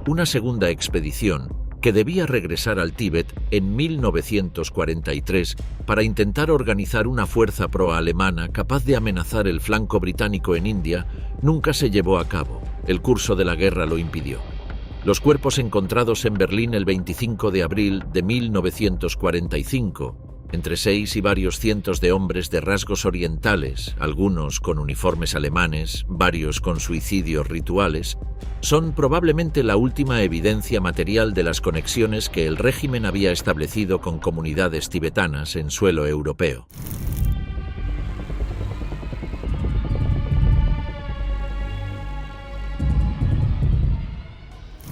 Una segunda expedición, que debía regresar al Tíbet en 1943 para intentar organizar una fuerza pro-alemana capaz de amenazar el flanco británico en India, nunca se llevó a cabo. El curso de la guerra lo impidió. Los cuerpos encontrados en Berlín el 25 de abril de 1945, entre 6 y varios cientos de hombres de rasgos orientales, algunos con uniformes alemanes, varios con suicidios rituales, son probablemente la última evidencia material de las conexiones que el régimen había establecido con comunidades tibetanas en suelo europeo.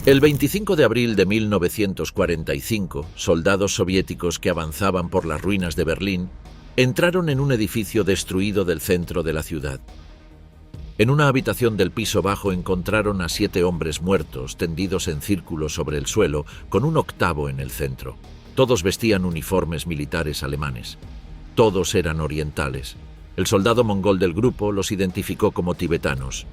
El 25 de abril de 1945, soldados soviéticos que avanzaban por las ruinas de Berlín entraron en un edificio destruido del centro de la ciudad. En una habitación del piso bajo encontraron a 7 hombres muertos tendidos en círculo sobre el suelo, con un octavo en el centro. Todos vestían uniformes militares alemanes. Todos eran orientales. El soldado mongol del grupo los identificó como tibetanos.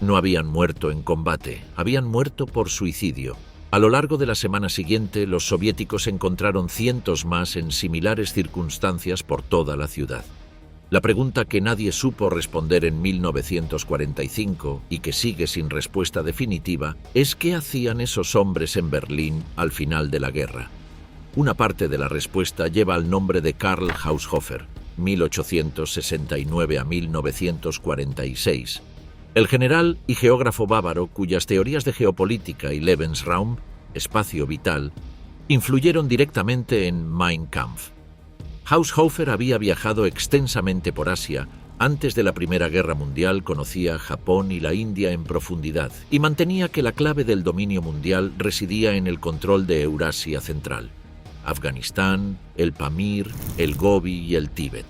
No habían muerto en combate, habían muerto por suicidio. A lo largo de la semana siguiente, los soviéticos encontraron cientos más en similares circunstancias por toda la ciudad. La pregunta que nadie supo responder en 1945 y que sigue sin respuesta definitiva es ¿qué hacían esos hombres en Berlín al final de la guerra? Una parte de la respuesta lleva el nombre de Karl Haushofer, 1869 a 1946. El general y geógrafo bávaro, cuyas teorías de geopolítica y Lebensraum, espacio vital, influyeron directamente en Mein Kampf. Haushofer había viajado extensamente por Asia. Antes de la Primera Guerra Mundial conocía Japón y la India en profundidad y mantenía que la clave del dominio mundial residía en el control de Eurasia Central, Afganistán, el Pamir, el Gobi y el Tíbet.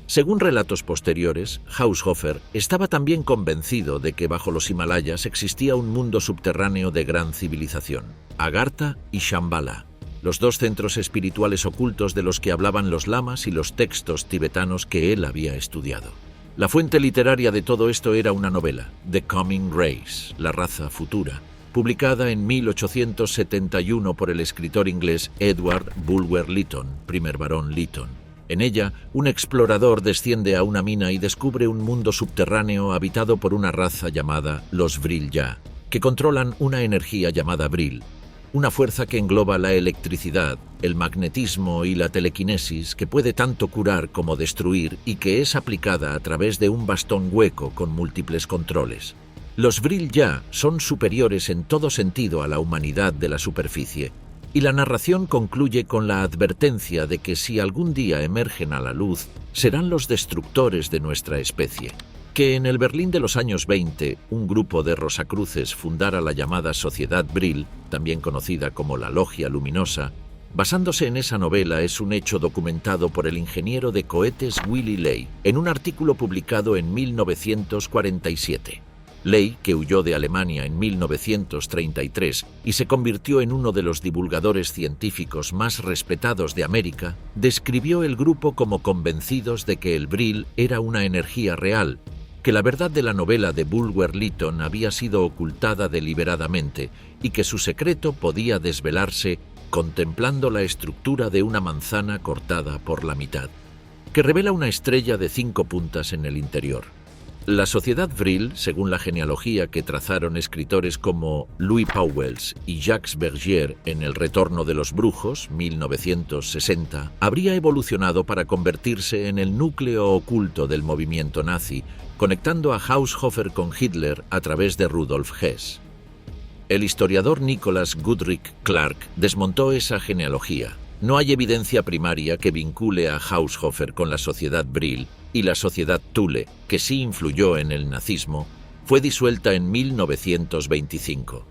Según relatos posteriores, Haushofer estaba también convencido de que bajo los Himalayas existía un mundo subterráneo de gran civilización, Agartha y Shambhala, los 2 centros espirituales ocultos de los que hablaban los lamas y los textos tibetanos que él había estudiado. La fuente literaria de todo esto era una novela, The Coming Race, la raza futura, publicada en 1871 por el escritor inglés Edward Bulwer Lytton, primer barón Lytton. En ella, un explorador desciende a una mina y descubre un mundo subterráneo habitado por una raza llamada los Vril Ya, que controlan una energía llamada Vril, una fuerza que engloba la electricidad, el magnetismo y la telequinesis, que puede tanto curar como destruir y que es aplicada a través de un bastón hueco con múltiples controles. Los Vril Ya son superiores en todo sentido a la humanidad de la superficie, y la narración concluye con la advertencia de que si algún día emergen a la luz, serán los destructores de nuestra especie. Que en el Berlín de los años 20, un grupo de rosacruces fundara la llamada Sociedad Vril, también conocida como la Logia Luminosa, basándose en esa novela es un hecho documentado por el ingeniero de cohetes Willy Ley en un artículo publicado en 1947. Ley, que huyó de Alemania en 1933 y se convirtió en uno de los divulgadores científicos más respetados de América, describió el grupo como convencidos de que el Vril era una energía real, que la verdad de la novela de Bulwer Lytton había sido ocultada deliberadamente y que su secreto podía desvelarse contemplando la estructura de una manzana cortada por la mitad, que revela una estrella de 5 puntas en el interior. La Sociedad Vril, según la genealogía que trazaron escritores como Louis Pauwels y Jacques Bergier en El retorno de los brujos, 1960, habría evolucionado para convertirse en el núcleo oculto del movimiento nazi, conectando a Haushofer con Hitler a través de Rudolf Hess. El historiador Nicholas Goodrich Clark desmontó esa genealogía. No hay evidencia primaria que vincule a Haushofer con la sociedad Brill, y la sociedad Thule, que sí influyó en el nazismo, fue disuelta en 1925.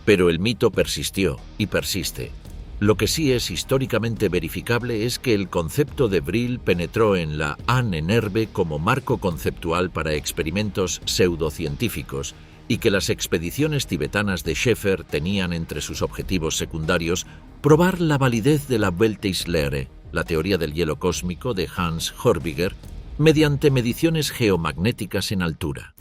Pero el mito persistió y persiste. Lo que sí es históricamente verificable es que el concepto de Brill penetró en la Ahnenerbe como marco conceptual para experimentos pseudocientíficos y que las expediciones tibetanas de Schäfer tenían entre sus objetivos secundarios probar la validez de la Welteislehre, la teoría del hielo cósmico de Hans Hörbiger, mediante mediciones geomagnéticas en altura.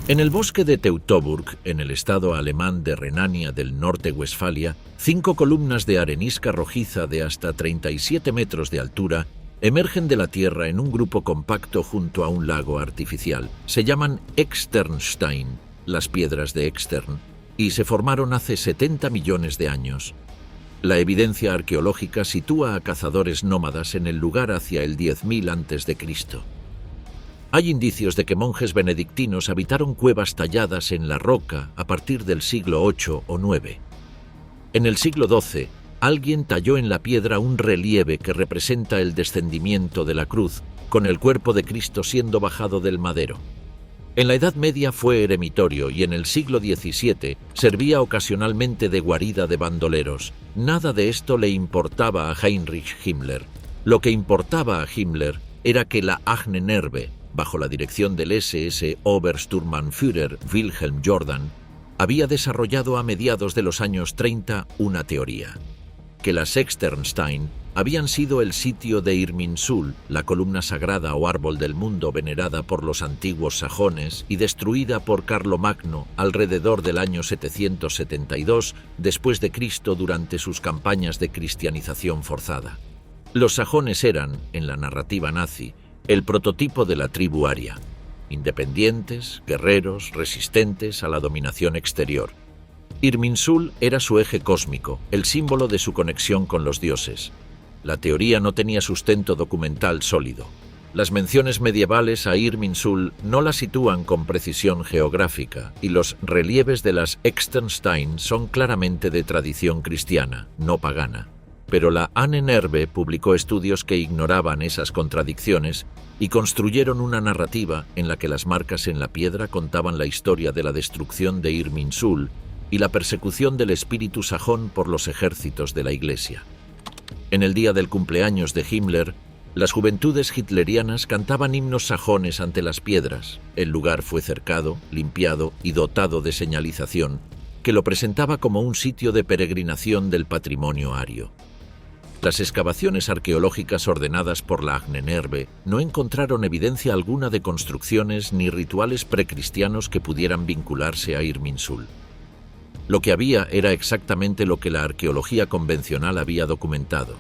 En el bosque de Teutoburg, en el estado alemán de Renania del Norte-Westfalia, 5 columnas de arenisca rojiza de hasta 37 metros de altura emergen de la tierra en un grupo compacto junto a un lago artificial. Se llaman Externstein, las piedras de Extern, y se formaron hace 70 millones de años. La evidencia arqueológica sitúa a cazadores nómadas en el lugar hacia el 10.000 a.C. Hay indicios de que monjes benedictinos habitaron cuevas talladas en la roca a partir del siglo VIII o IX. En el siglo XII, alguien talló en la piedra un relieve que representa el descendimiento de la cruz, con el cuerpo de Cristo siendo bajado del madero. En la Edad Media fue eremitorio y en el siglo XVII servía ocasionalmente de guarida de bandoleros. Nada de esto le importaba a Heinrich Himmler. Lo que importaba a Himmler era que la Ahnenerbe, bajo la dirección del SS Obersturmbannführer Wilhelm Jordan, había desarrollado a mediados de los años 30 una teoría: que las Externstein habían sido el sitio de Irminsul, la columna sagrada o árbol del mundo venerada por los antiguos sajones y destruida por Carlomagno alrededor del año 772 después de Cristo durante sus campañas de cristianización forzada. Los sajones eran, en la narrativa nazi, el prototipo de la tribu aria, independientes, guerreros, resistentes a la dominación exterior. Irminsul era su eje cósmico, el símbolo de su conexión con los dioses. La teoría no tenía sustento documental sólido. Las menciones medievales a Irminsul no la sitúan con precisión geográfica y los relieves de las Externstein son claramente de tradición cristiana, no pagana. Pero la Ahnenerbe publicó estudios que ignoraban esas contradicciones y construyeron una narrativa en la que las marcas en la piedra contaban la historia de la destrucción de Irminsul y la persecución del espíritu sajón por los ejércitos de la Iglesia. En el día del cumpleaños de Himmler, las juventudes hitlerianas cantaban himnos sajones ante las piedras. El lugar fue cercado, limpiado y dotado de señalización que lo presentaba como un sitio de peregrinación del patrimonio ario. Las excavaciones arqueológicas ordenadas por la Ahnenerbe no encontraron evidencia alguna de construcciones ni rituales precristianos que pudieran vincularse a Irminsul. Lo que había era exactamente lo que la arqueología convencional había documentado: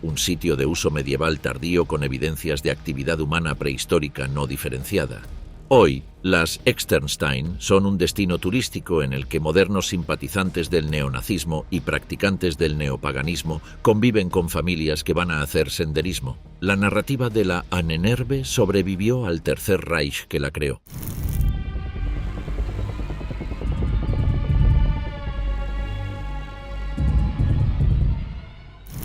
un sitio de uso medieval tardío con evidencias de actividad humana prehistórica no diferenciada. Hoy, las Externstein son un destino turístico en el que modernos simpatizantes del neonazismo y practicantes del neopaganismo conviven con familias que van a hacer senderismo. La narrativa de la Ahnenerbe sobrevivió al Tercer Reich que la creó.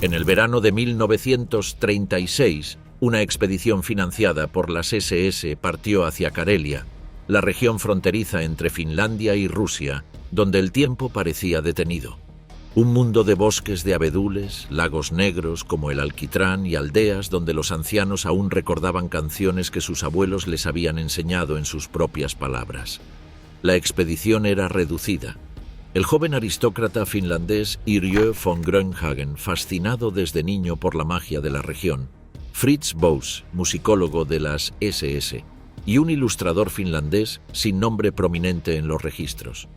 En el verano de 1936, una expedición financiada por las SS partió hacia Karelia, la región fronteriza entre Finlandia y Rusia, donde el tiempo parecía detenido. Un mundo de bosques de abedules, lagos negros como el alquitrán y aldeas donde los ancianos aún recordaban canciones que sus abuelos les habían enseñado en sus propias palabras. La expedición era reducida. El joven aristócrata finlandés Yrjö von Grönhagen, fascinado desde niño por la magia de la región, Fritz Bose, musicólogo de las SS, y un ilustrador finlandés sin nombre prominente en los registros.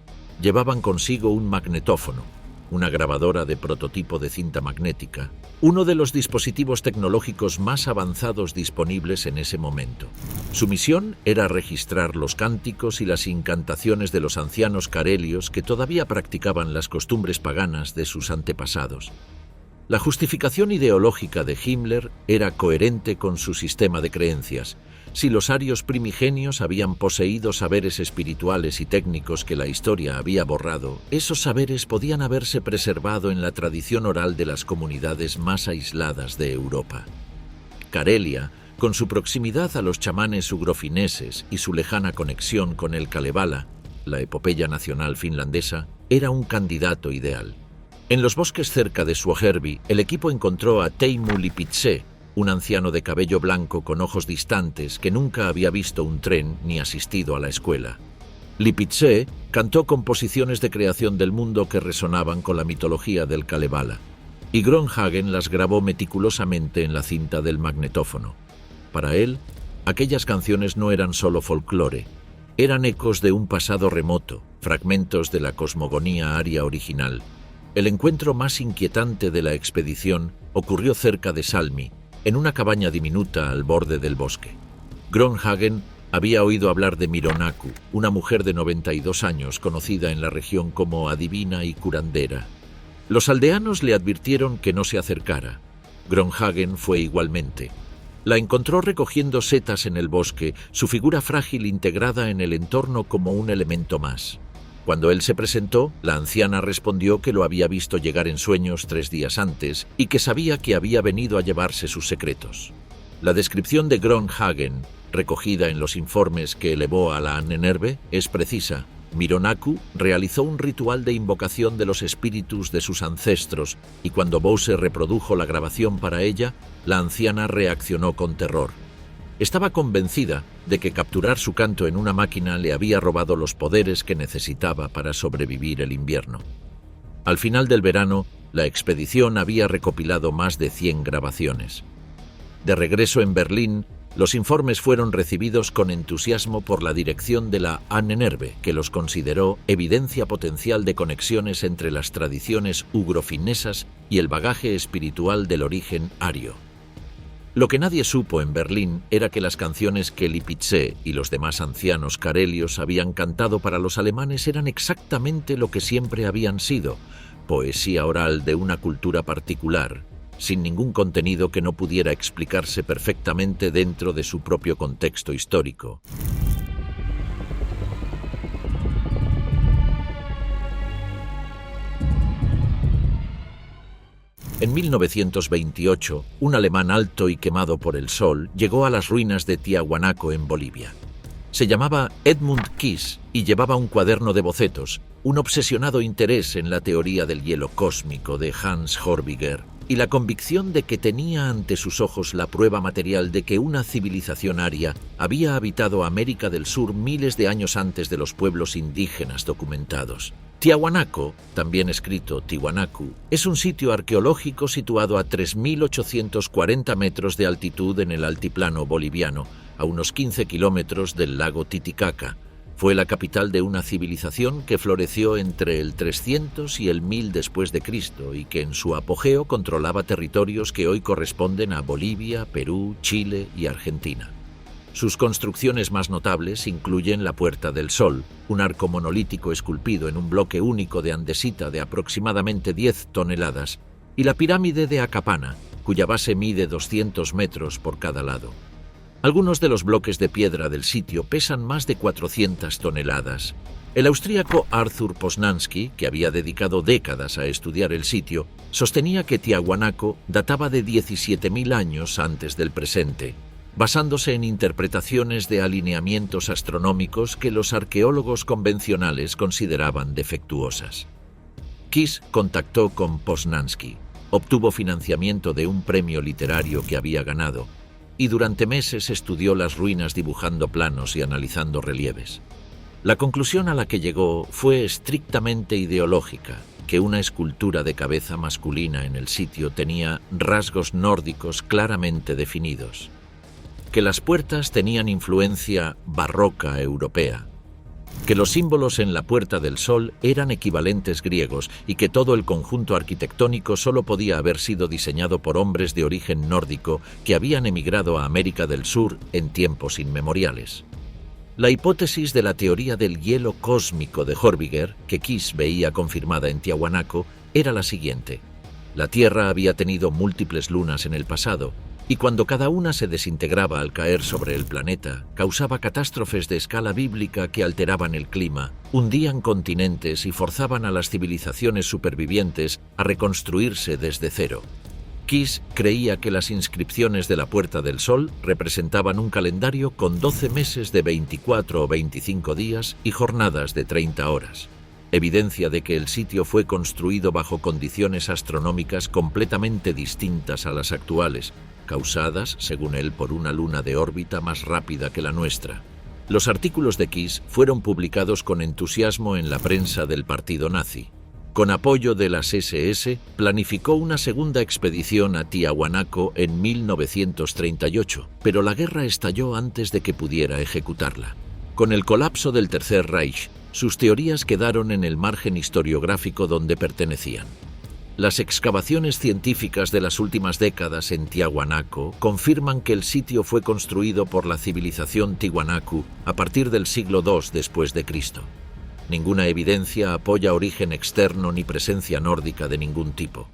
Llevaban consigo un magnetófono, una grabadora de prototipo de cinta magnética, uno de los dispositivos tecnológicos más avanzados disponibles en ese momento. Su misión era registrar los cánticos y las incantaciones de los ancianos carelios que todavía practicaban las costumbres paganas de sus antepasados. La justificación ideológica de Himmler era coherente con su sistema de creencias. Si los arios primigenios habían poseído saberes espirituales y técnicos que la historia había borrado, esos saberes podían haberse preservado en la tradición oral de las comunidades más aisladas de Europa. Karelia, con su proximidad a los chamanes ugrofineses y su lejana conexión con el Kalevala, la epopeya nacional finlandesa, era un candidato ideal. En los bosques cerca de Suojärvi, el equipo encontró a Teemu Lipitse, un anciano de cabello blanco con ojos distantes que nunca había visto un tren ni asistido a la escuela. Lipitse cantó composiciones de creación del mundo que resonaban con la mitología del Kalevala, y Grönhagen las grabó meticulosamente en la cinta del magnetófono. Para él, aquellas canciones no eran solo folclore, eran ecos de un pasado remoto, fragmentos de la cosmogonía aria original. El encuentro más inquietante de la expedición ocurrió cerca de Salmi, en una cabaña diminuta al borde del bosque. Grönhagen había oído hablar de Mironaku, una mujer de 92 años conocida en la región como adivina y curandera. Los aldeanos le advirtieron que no se acercara. Grönhagen fue igualmente. La encontró recogiendo setas en el bosque, su figura frágil integrada en el entorno como un elemento más. Cuando él se presentó, la anciana respondió que lo había visto llegar en sueños 3 días antes y que sabía que había venido a llevarse sus secretos. La descripción de Grönhagen, recogida en los informes que elevó a la Ahnenerbe, es precisa. Mironaku realizó un ritual de invocación de los espíritus de sus ancestros y cuando Bose reprodujo la grabación para ella, la anciana reaccionó con terror. Estaba convencida de que capturar su canto en una máquina le había robado los poderes que necesitaba para sobrevivir el invierno. Al final del verano, la expedición había recopilado más de 100 grabaciones. De regreso en Berlín, los informes fueron recibidos con entusiasmo por la dirección de la Ahnenerbe, que los consideró evidencia potencial de conexiones entre las tradiciones ugrofinesas y el bagaje espiritual del origen ario. Lo que nadie supo en Berlín era que las canciones que Lipitse y los demás ancianos karelios habían cantado para los alemanes eran exactamente lo que siempre habían sido, poesía oral de una cultura particular, sin ningún contenido que no pudiera explicarse perfectamente dentro de su propio contexto histórico. En 1928, un alemán alto y quemado por el sol llegó a las ruinas de Tiahuanaco en Bolivia. Se llamaba Edmund Kiss y llevaba un cuaderno de bocetos, un obsesionado interés en la teoría del hielo cósmico de Hans Horbiger y la convicción de que tenía ante sus ojos la prueba material de que una civilización aria había habitado América del Sur miles de años antes de los pueblos indígenas documentados. Tiahuanaco, también escrito Tiwanaku, es un sitio arqueológico situado a 3.840 metros de altitud en el altiplano boliviano, a unos 15 kilómetros del lago Titicaca. Fue la capital de una civilización que floreció entre el 300 y el 1000 después de Cristo y que en su apogeo controlaba territorios que hoy corresponden a Bolivia, Perú, Chile y Argentina. Sus construcciones más notables incluyen la Puerta del Sol, un arco monolítico esculpido en un bloque único de andesita de aproximadamente 10 toneladas, y la pirámide de Acapana, cuya base mide 200 metros por cada lado. Algunos de los bloques de piedra del sitio pesan más de 400 toneladas. El austríaco Arthur Poznański, que había dedicado décadas a estudiar el sitio, sostenía que Tiahuanaco databa de 17.000 años antes del presente, basándose en interpretaciones de alineamientos astronómicos que los arqueólogos convencionales consideraban defectuosas. Kiss contactó con Poznański, obtuvo financiamiento de un premio literario que había ganado, y durante meses estudió las ruinas dibujando planos y analizando relieves. La conclusión a la que llegó fue estrictamente ideológica, que una escultura de cabeza masculina en el sitio tenía rasgos nórdicos claramente definidos, que las puertas tenían influencia barroca europea, que los símbolos en la Puerta del Sol eran equivalentes griegos y que todo el conjunto arquitectónico solo podía haber sido diseñado por hombres de origen nórdico que habían emigrado a América del Sur en tiempos inmemoriales. La hipótesis de la teoría del hielo cósmico de Horbiger, que Kiss veía confirmada en Tiahuanaco, era la siguiente. La Tierra había tenido múltiples lunas en el pasado, y cuando cada una se desintegraba al caer sobre el planeta, causaba catástrofes de escala bíblica que alteraban el clima, hundían continentes y forzaban a las civilizaciones supervivientes a reconstruirse desde cero. Kiss creía que las inscripciones de la Puerta del Sol representaban un calendario con 12 meses de 24 o 25 días y jornadas de 30 horas. Evidencia de que el sitio fue construido bajo condiciones astronómicas completamente distintas a las actuales, causadas, según él, por una luna de órbita más rápida que la nuestra. Los artículos de Kiss fueron publicados con entusiasmo en la prensa del partido nazi. Con apoyo de las SS, planificó una segunda expedición a Tiahuanaco en 1938, pero la guerra estalló antes de que pudiera ejecutarla. Con el colapso del Tercer Reich, sus teorías quedaron en el margen historiográfico donde pertenecían. Las excavaciones científicas de las últimas décadas en Tiahuanaco confirman que el sitio fue construido por la civilización Tiwanaku a partir del siglo II después de Cristo. Ninguna evidencia apoya origen externo ni presencia nórdica de ningún tipo.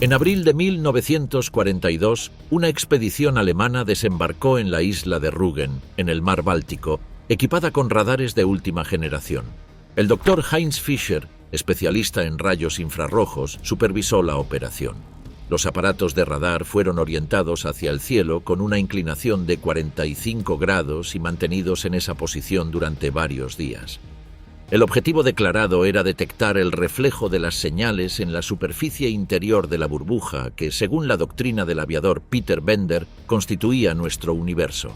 En abril de 1942, una expedición alemana desembarcó en la isla de Rügen, en el mar Báltico, equipada con radares de última generación. El doctor Heinz Fischer, especialista en rayos infrarrojos, supervisó la operación. Los aparatos de radar fueron orientados hacia el cielo con una inclinación de 45 grados y mantenidos en esa posición durante varios días. El objetivo declarado era detectar el reflejo de las señales en la superficie interior de la burbuja que, según la doctrina del aviador Peter Bender, constituía nuestro universo.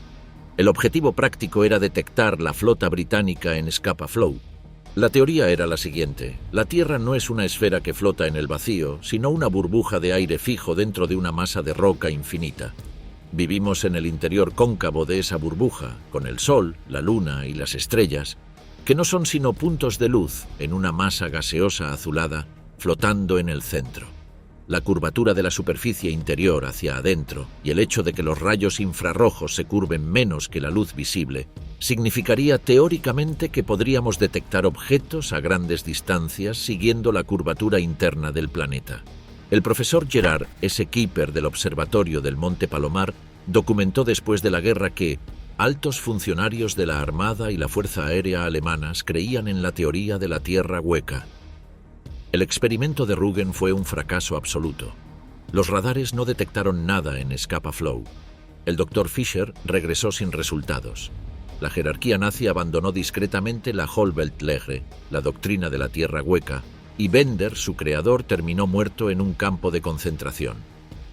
El objetivo práctico era detectar la flota británica en Scapa Flow. La teoría era la siguiente: la Tierra no es una esfera que flota en el vacío, sino una burbuja de aire fijo dentro de una masa de roca infinita. Vivimos en el interior cóncavo de esa burbuja, con el Sol, la Luna y las estrellas, que no son sino puntos de luz en una masa gaseosa azulada flotando en el centro. La curvatura de la superficie interior hacia adentro y el hecho de que los rayos infrarrojos se curven menos que la luz visible significaría teóricamente que podríamos detectar objetos a grandes distancias siguiendo la curvatura interna del planeta. El profesor Gerard S. Kuiper del Observatorio del Monte Palomar documentó después de la guerra que altos funcionarios de la Armada y la Fuerza Aérea alemanas creían en la teoría de la Tierra hueca. El experimento de Rügen fue un fracaso absoluto. Los radares no detectaron nada en Scapa Flow. El doctor Fischer regresó sin resultados. La jerarquía nazi abandonó discretamente la Hallweltlehre, la doctrina de la Tierra hueca, y Bender, su creador, terminó muerto en un campo de concentración.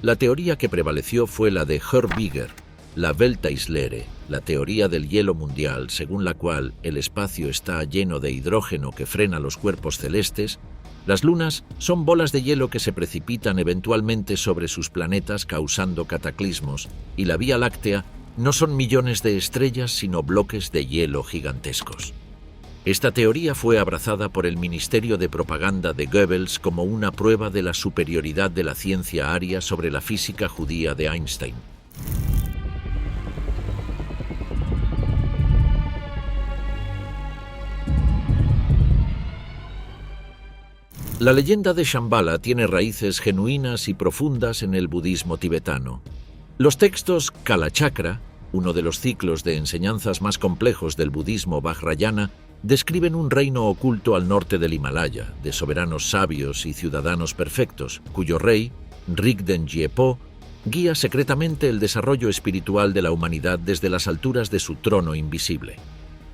La teoría que prevaleció fue la de Herbiger, la Welteislehre, la teoría del hielo mundial, según la cual el espacio está lleno de hidrógeno que frena los cuerpos celestes. Las lunas son bolas de hielo que se precipitan eventualmente sobre sus planetas causando cataclismos, y la Vía Láctea no son millones de estrellas sino bloques de hielo gigantescos. Esta teoría fue abrazada por el Ministerio de Propaganda de Goebbels como una prueba de la superioridad de la ciencia aria sobre la física judía de Einstein. La leyenda de Shambhala tiene raíces genuinas y profundas en el budismo tibetano. Los textos Kalachakra, uno de los ciclos de enseñanzas más complejos del budismo vajrayana, describen un reino oculto al norte del Himalaya, de soberanos sabios y ciudadanos perfectos, cuyo rey, Rigden Jepo, guía secretamente el desarrollo espiritual de la humanidad desde las alturas de su trono invisible.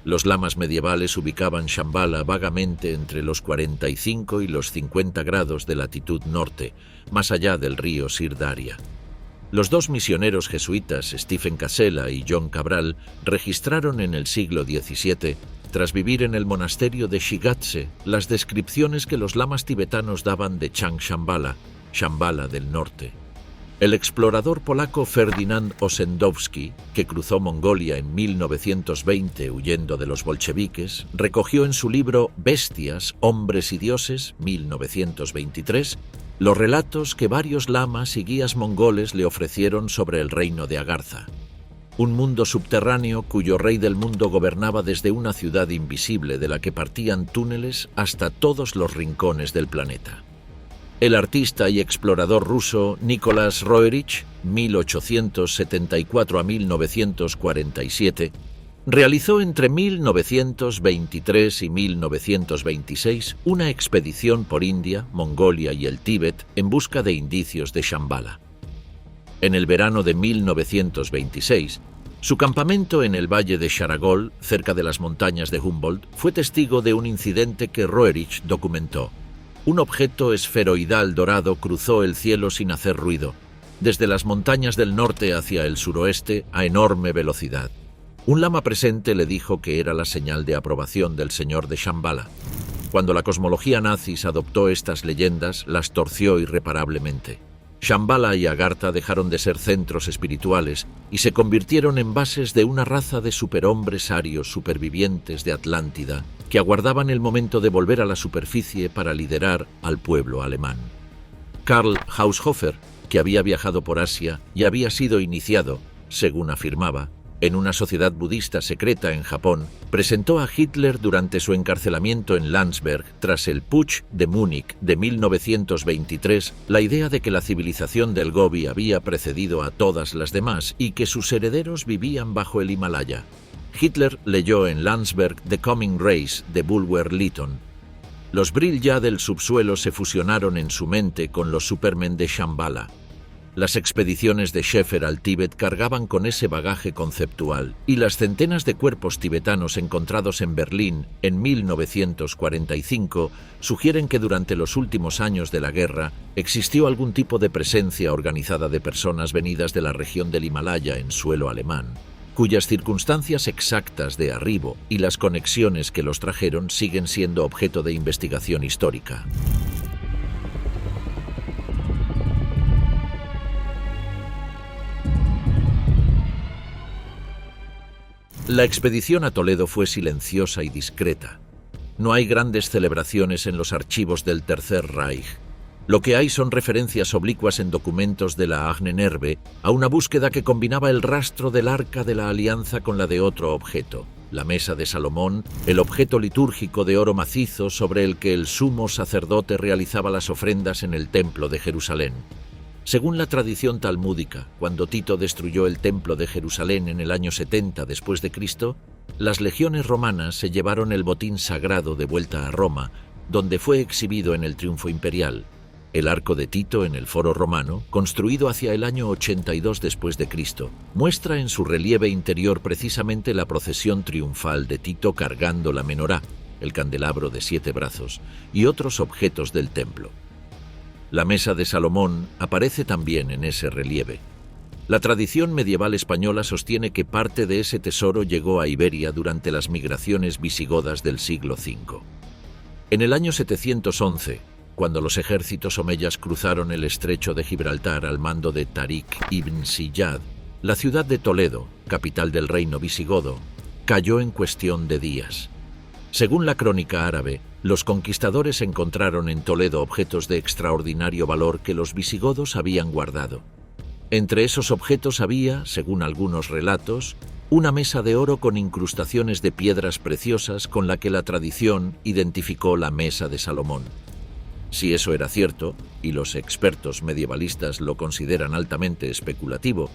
Los lamas medievales ubicaban Shambhala vagamente entre los 45 y los 50 grados de latitud norte, más allá del río Sirdaria. Los dos misioneros jesuitas, Stephen Casella y John Cabral, registraron en el siglo XVII, tras vivir en el monasterio de Shigatse, las descripciones que los lamas tibetanos daban de Chang Shambhala, Shambhala del norte. El explorador polaco Ferdynand Ossendowski, que cruzó Mongolia en 1920 huyendo de los bolcheviques, recogió en su libro Bestias, hombres y dioses, 1923, los relatos que varios lamas y guías mongoles le ofrecieron sobre el reino de Agartha. un mundo subterráneo cuyo rey del mundo gobernaba desde una ciudad invisible de la que partían túneles hasta todos los rincones del planeta. El artista y explorador ruso Nikolás Roerich, 1874 a 1947, realizó entre 1923 y 1926 una expedición por India, Mongolia y el Tíbet en busca de indicios de Shambhala. En el verano de 1926, su campamento en el valle de Sharagol, cerca de las montañas de Humboldt, fue testigo de un incidente que Roerich documentó. Un objeto esferoidal dorado cruzó el cielo sin hacer ruido, desde las montañas del norte hacia el suroeste a enorme velocidad. Un lama presente le dijo que era la señal de aprobación del señor de Shambhala. Cuando la cosmología nazis adoptó estas leyendas, las torció irreparablemente. Shambhala y Agartha dejaron de ser centros espirituales y se convirtieron en bases de una raza de superhombres arios supervivientes de Atlántida que aguardaban el momento de volver a la superficie para liderar al pueblo alemán. Karl Haushofer, que había viajado por Asia y había sido iniciado, según afirmaba, en una sociedad budista secreta en Japón, presentó a Hitler durante su encarcelamiento en Landsberg tras el Putsch de Múnich de 1923 la idea de que la civilización del Gobi había precedido a todas las demás y que sus herederos vivían bajo el Himalaya. Hitler leyó en Landsberg The Coming Race de Bulwer Lytton. Los Brill ya del subsuelo se fusionaron en su mente con los Supermen de Shambhala. Las expediciones de Schäfer al Tíbet cargaban con ese bagaje conceptual, y las centenas de cuerpos tibetanos encontrados en Berlín en 1945 sugieren que durante los últimos años de la guerra existió algún tipo de presencia organizada de personas venidas de la región del Himalaya en suelo alemán, cuyas circunstancias exactas de arribo y las conexiones que los trajeron siguen siendo objeto de investigación histórica. La expedición a Toledo fue silenciosa y discreta. No hay grandes celebraciones en los archivos del Tercer Reich. Lo que hay son referencias oblicuas en documentos de la Ahnenerbe a una búsqueda que combinaba el rastro del Arca de la Alianza con la de otro objeto, la Mesa de Salomón, el objeto litúrgico de oro macizo sobre el que el sumo sacerdote realizaba las ofrendas en el Templo de Jerusalén. Según la tradición talmúdica, cuando Tito destruyó el Templo de Jerusalén en el año 70 después de Cristo, las legiones romanas se llevaron el botín sagrado de vuelta a Roma, donde fue exhibido en el triunfo imperial. El arco de Tito en el Foro Romano, construido hacia el año 82 después de Cristo, muestra en su relieve interior precisamente la procesión triunfal de Tito cargando la menorá, el candelabro de 7 brazos, y otros objetos del templo. La Mesa de Salomón aparece también en ese relieve. La tradición medieval española sostiene que parte de ese tesoro llegó a Iberia durante las migraciones visigodas del siglo V. En el año 711, cuando los ejércitos omeyas cruzaron el estrecho de Gibraltar al mando de Tariq ibn Ziyad, la ciudad de Toledo, capital del reino visigodo, cayó en cuestión de días. Según la crónica árabe, los conquistadores encontraron en Toledo objetos de extraordinario valor que los visigodos habían guardado. Entre esos objetos había, según algunos relatos, una mesa de oro con incrustaciones de piedras preciosas con la que la tradición identificó la Mesa de Salomón. Si eso era cierto, y los expertos medievalistas lo consideran altamente especulativo,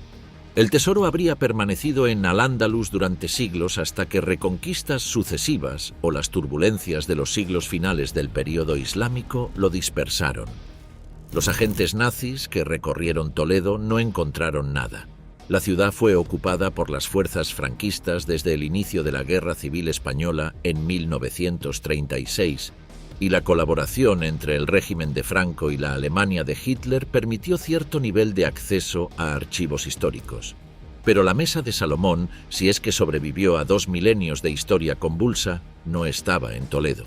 el tesoro habría permanecido en Al-Ándalus durante siglos hasta que reconquistas sucesivas o las turbulencias de los siglos finales del período islámico lo dispersaron. Los agentes nazis que recorrieron Toledo no encontraron nada. La ciudad fue ocupada por las fuerzas franquistas desde el inicio de la Guerra Civil Española en 1936, y la colaboración entre el régimen de Franco y la Alemania de Hitler permitió cierto nivel de acceso a archivos históricos. Pero la Mesa de Salomón, si es que sobrevivió a 2 milenios de historia convulsa, no estaba en Toledo.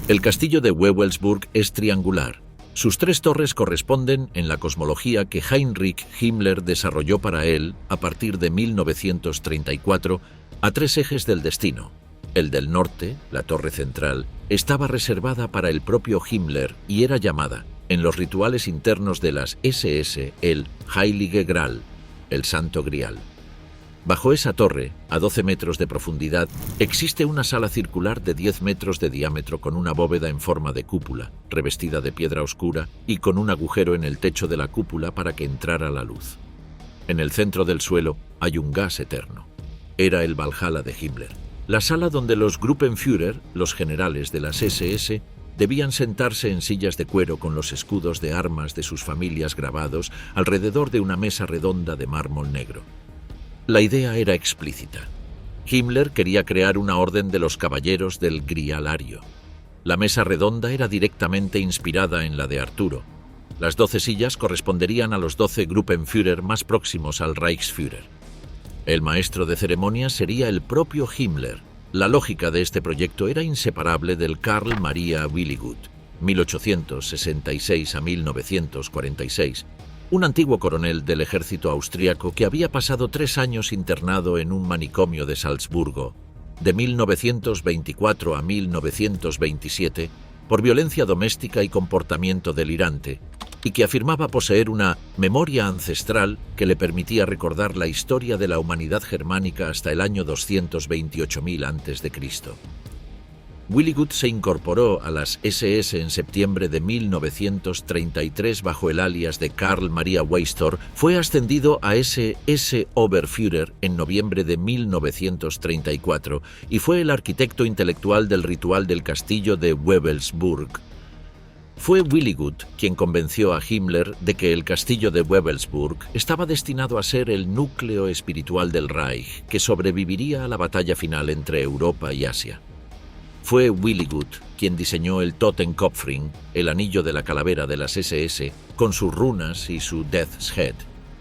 El castillo de Wewelsburg es triangular. Sus 3 torres corresponden, en la cosmología que Heinrich Himmler desarrolló para él a partir de 1934, a 3 ejes del destino: el del norte, la torre central, estaba reservada para el propio Himmler y era llamada, en los rituales internos de las SS, el Heilige Gral, el Santo Grial. Bajo esa torre, a 12 metros de profundidad, existe una sala circular de 10 metros de diámetro con una bóveda en forma de cúpula, revestida de piedra oscura y con un agujero en el techo de la cúpula para que entrara la luz. En el centro del suelo hay un gas eterno. Era el Valhalla de Himmler, la sala donde los Gruppenführer, los generales de las SS, debían sentarse en sillas de cuero con los escudos de armas de sus familias grabados alrededor de una mesa redonda de mármol negro. La idea era explícita. Himmler quería crear una orden de los caballeros del Grial Ario. La mesa redonda era directamente inspirada en la de Arturo. Las 12 sillas corresponderían a los 12 Gruppenführer más próximos al Reichsführer. El maestro de ceremonias sería el propio Himmler. La lógica de este proyecto era inseparable del Karl Maria Willigut, 1866 a 1946, un antiguo coronel del ejército austríaco que había pasado 3 años internado en un manicomio de Salzburgo, de 1924 a 1927, por violencia doméstica y comportamiento delirante, y que afirmaba poseer una memoria ancestral que le permitía recordar la historia de la humanidad germánica hasta el año 228.000 a.C. Willigut se incorporó a las SS en septiembre de 1933 bajo el alias de Karl Maria Weistor, fue ascendido a SS Oberführer en noviembre de 1934 y fue el arquitecto intelectual del ritual del castillo de Wewelsburg. Fue Willigut quien convenció a Himmler de que el castillo de Wewelsburg estaba destinado a ser el núcleo espiritual del Reich, que sobreviviría a la batalla final entre Europa y Asia. Fue Willigut quien diseñó el Totenkopfring, el anillo de la calavera de las SS, con sus runas y su Death's Head.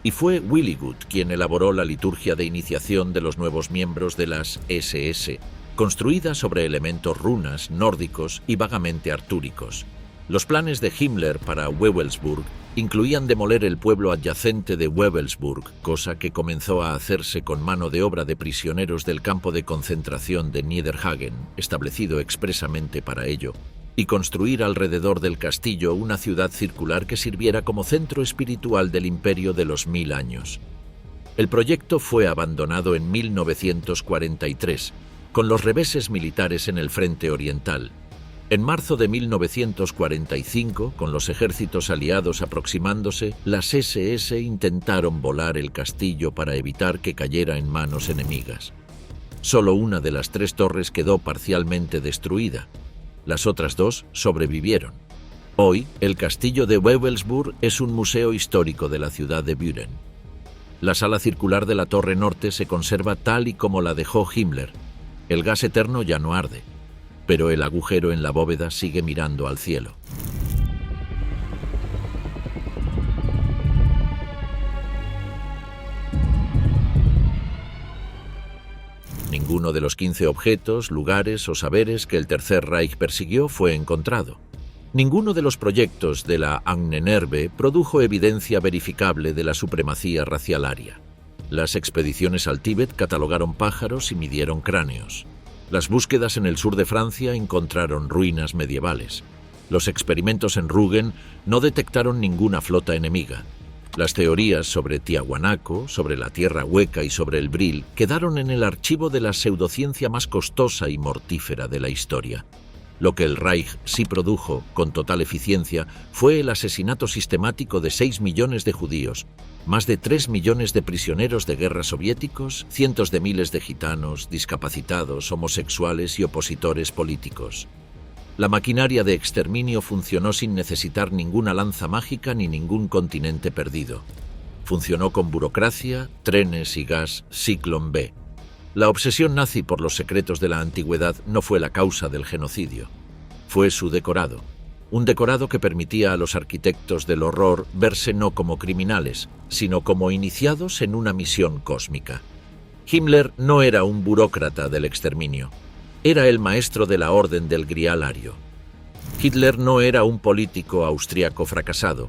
Y fue Willigut quien elaboró la liturgia de iniciación de los nuevos miembros de las SS, construida sobre elementos runas, nórdicos y vagamente artúricos. Los planes de Himmler para Wewelsburg incluían demoler el pueblo adyacente de Wewelsburg, cosa que comenzó a hacerse con mano de obra de prisioneros del campo de concentración de Niederhagen, establecido expresamente para ello, y construir alrededor del castillo una ciudad circular que sirviera como centro espiritual del imperio de los 1000 años. El proyecto fue abandonado en 1943, con los reveses militares en el frente oriental. En marzo de 1945, con los ejércitos aliados aproximándose, las SS intentaron volar el castillo para evitar que cayera en manos enemigas. Solo una de las 3 torres quedó parcialmente destruida. Las otras 2 sobrevivieron. Hoy, el castillo de Wewelsburg es un museo histórico de la ciudad de Büren. La sala circular de la torre norte se conserva tal y como la dejó Himmler. El gas eterno ya no arde, pero el agujero en la bóveda sigue mirando al cielo. Ninguno de los 15 objetos, lugares o saberes que el Tercer Reich persiguió fue encontrado. Ninguno de los proyectos de la Ahnenerbe produjo evidencia verificable de la supremacía racial aria. Las expediciones al Tíbet catalogaron pájaros y midieron cráneos. Las búsquedas en el sur de Francia encontraron ruinas medievales. Los experimentos en Rügen no detectaron ninguna flota enemiga. Las teorías sobre Tiahuanaco, sobre la Tierra Hueca y sobre el Bril quedaron en el archivo de la pseudociencia más costosa y mortífera de la historia. Lo que el Reich sí produjo con total eficiencia fue el asesinato sistemático de 6 millones de judíos, más de 3 millones de prisioneros de guerra soviéticos, cientos de miles de gitanos, discapacitados, homosexuales y opositores políticos. La maquinaria de exterminio funcionó sin necesitar ninguna lanza mágica ni ningún continente perdido. Funcionó con burocracia, trenes y gas Zyklon B. La obsesión nazi por los secretos de la antigüedad no fue la causa del genocidio. Fue su decorado. Un decorado que permitía a los arquitectos del horror verse no como criminales, sino como iniciados en una misión cósmica. Himmler no era un burócrata del exterminio. Era el maestro de la orden del Grial Ario. Hitler no era un político austriaco fracasado.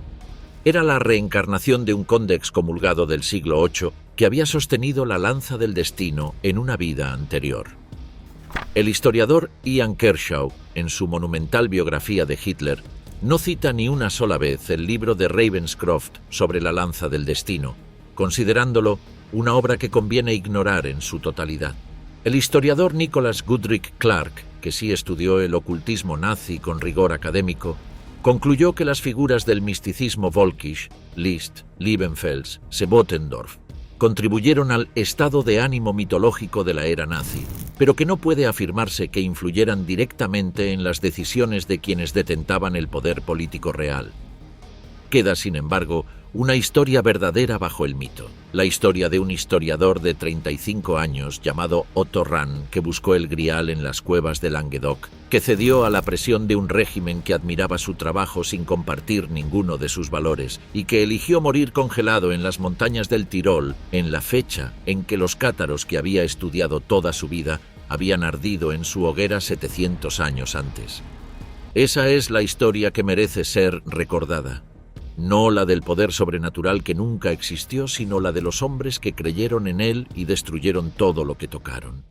Era la reencarnación de un conde excomulgado del siglo VIII que había sostenido la lanza del destino en una vida anterior. El historiador Ian Kershaw, en su monumental biografía de Hitler, no cita ni una sola vez el libro de Ravenscroft sobre la lanza del destino, considerándolo una obra que conviene ignorar en su totalidad. El historiador Nicholas Goodrick Clark, que sí estudió el ocultismo nazi con rigor académico, concluyó que las figuras del misticismo Völkisch, Liszt, Liebenfels, Sebottendorf, contribuyeron al estado de ánimo mitológico de la era nazi, pero que no puede afirmarse que influyeran directamente en las decisiones de quienes detentaban el poder político real. Queda, sin embargo, una historia verdadera bajo el mito, la historia de un historiador de 35 años llamado Otto Rahn, que buscó el Grial en las cuevas de Languedoc, que cedió a la presión de un régimen que admiraba su trabajo sin compartir ninguno de sus valores y que eligió morir congelado en las montañas del Tirol en la fecha en que los cátaros que había estudiado toda su vida habían ardido en su hoguera 700 años antes. Esa es la historia que merece ser recordada. No la del poder sobrenatural que nunca existió, sino la de los hombres que creyeron en él y destruyeron todo lo que tocaron.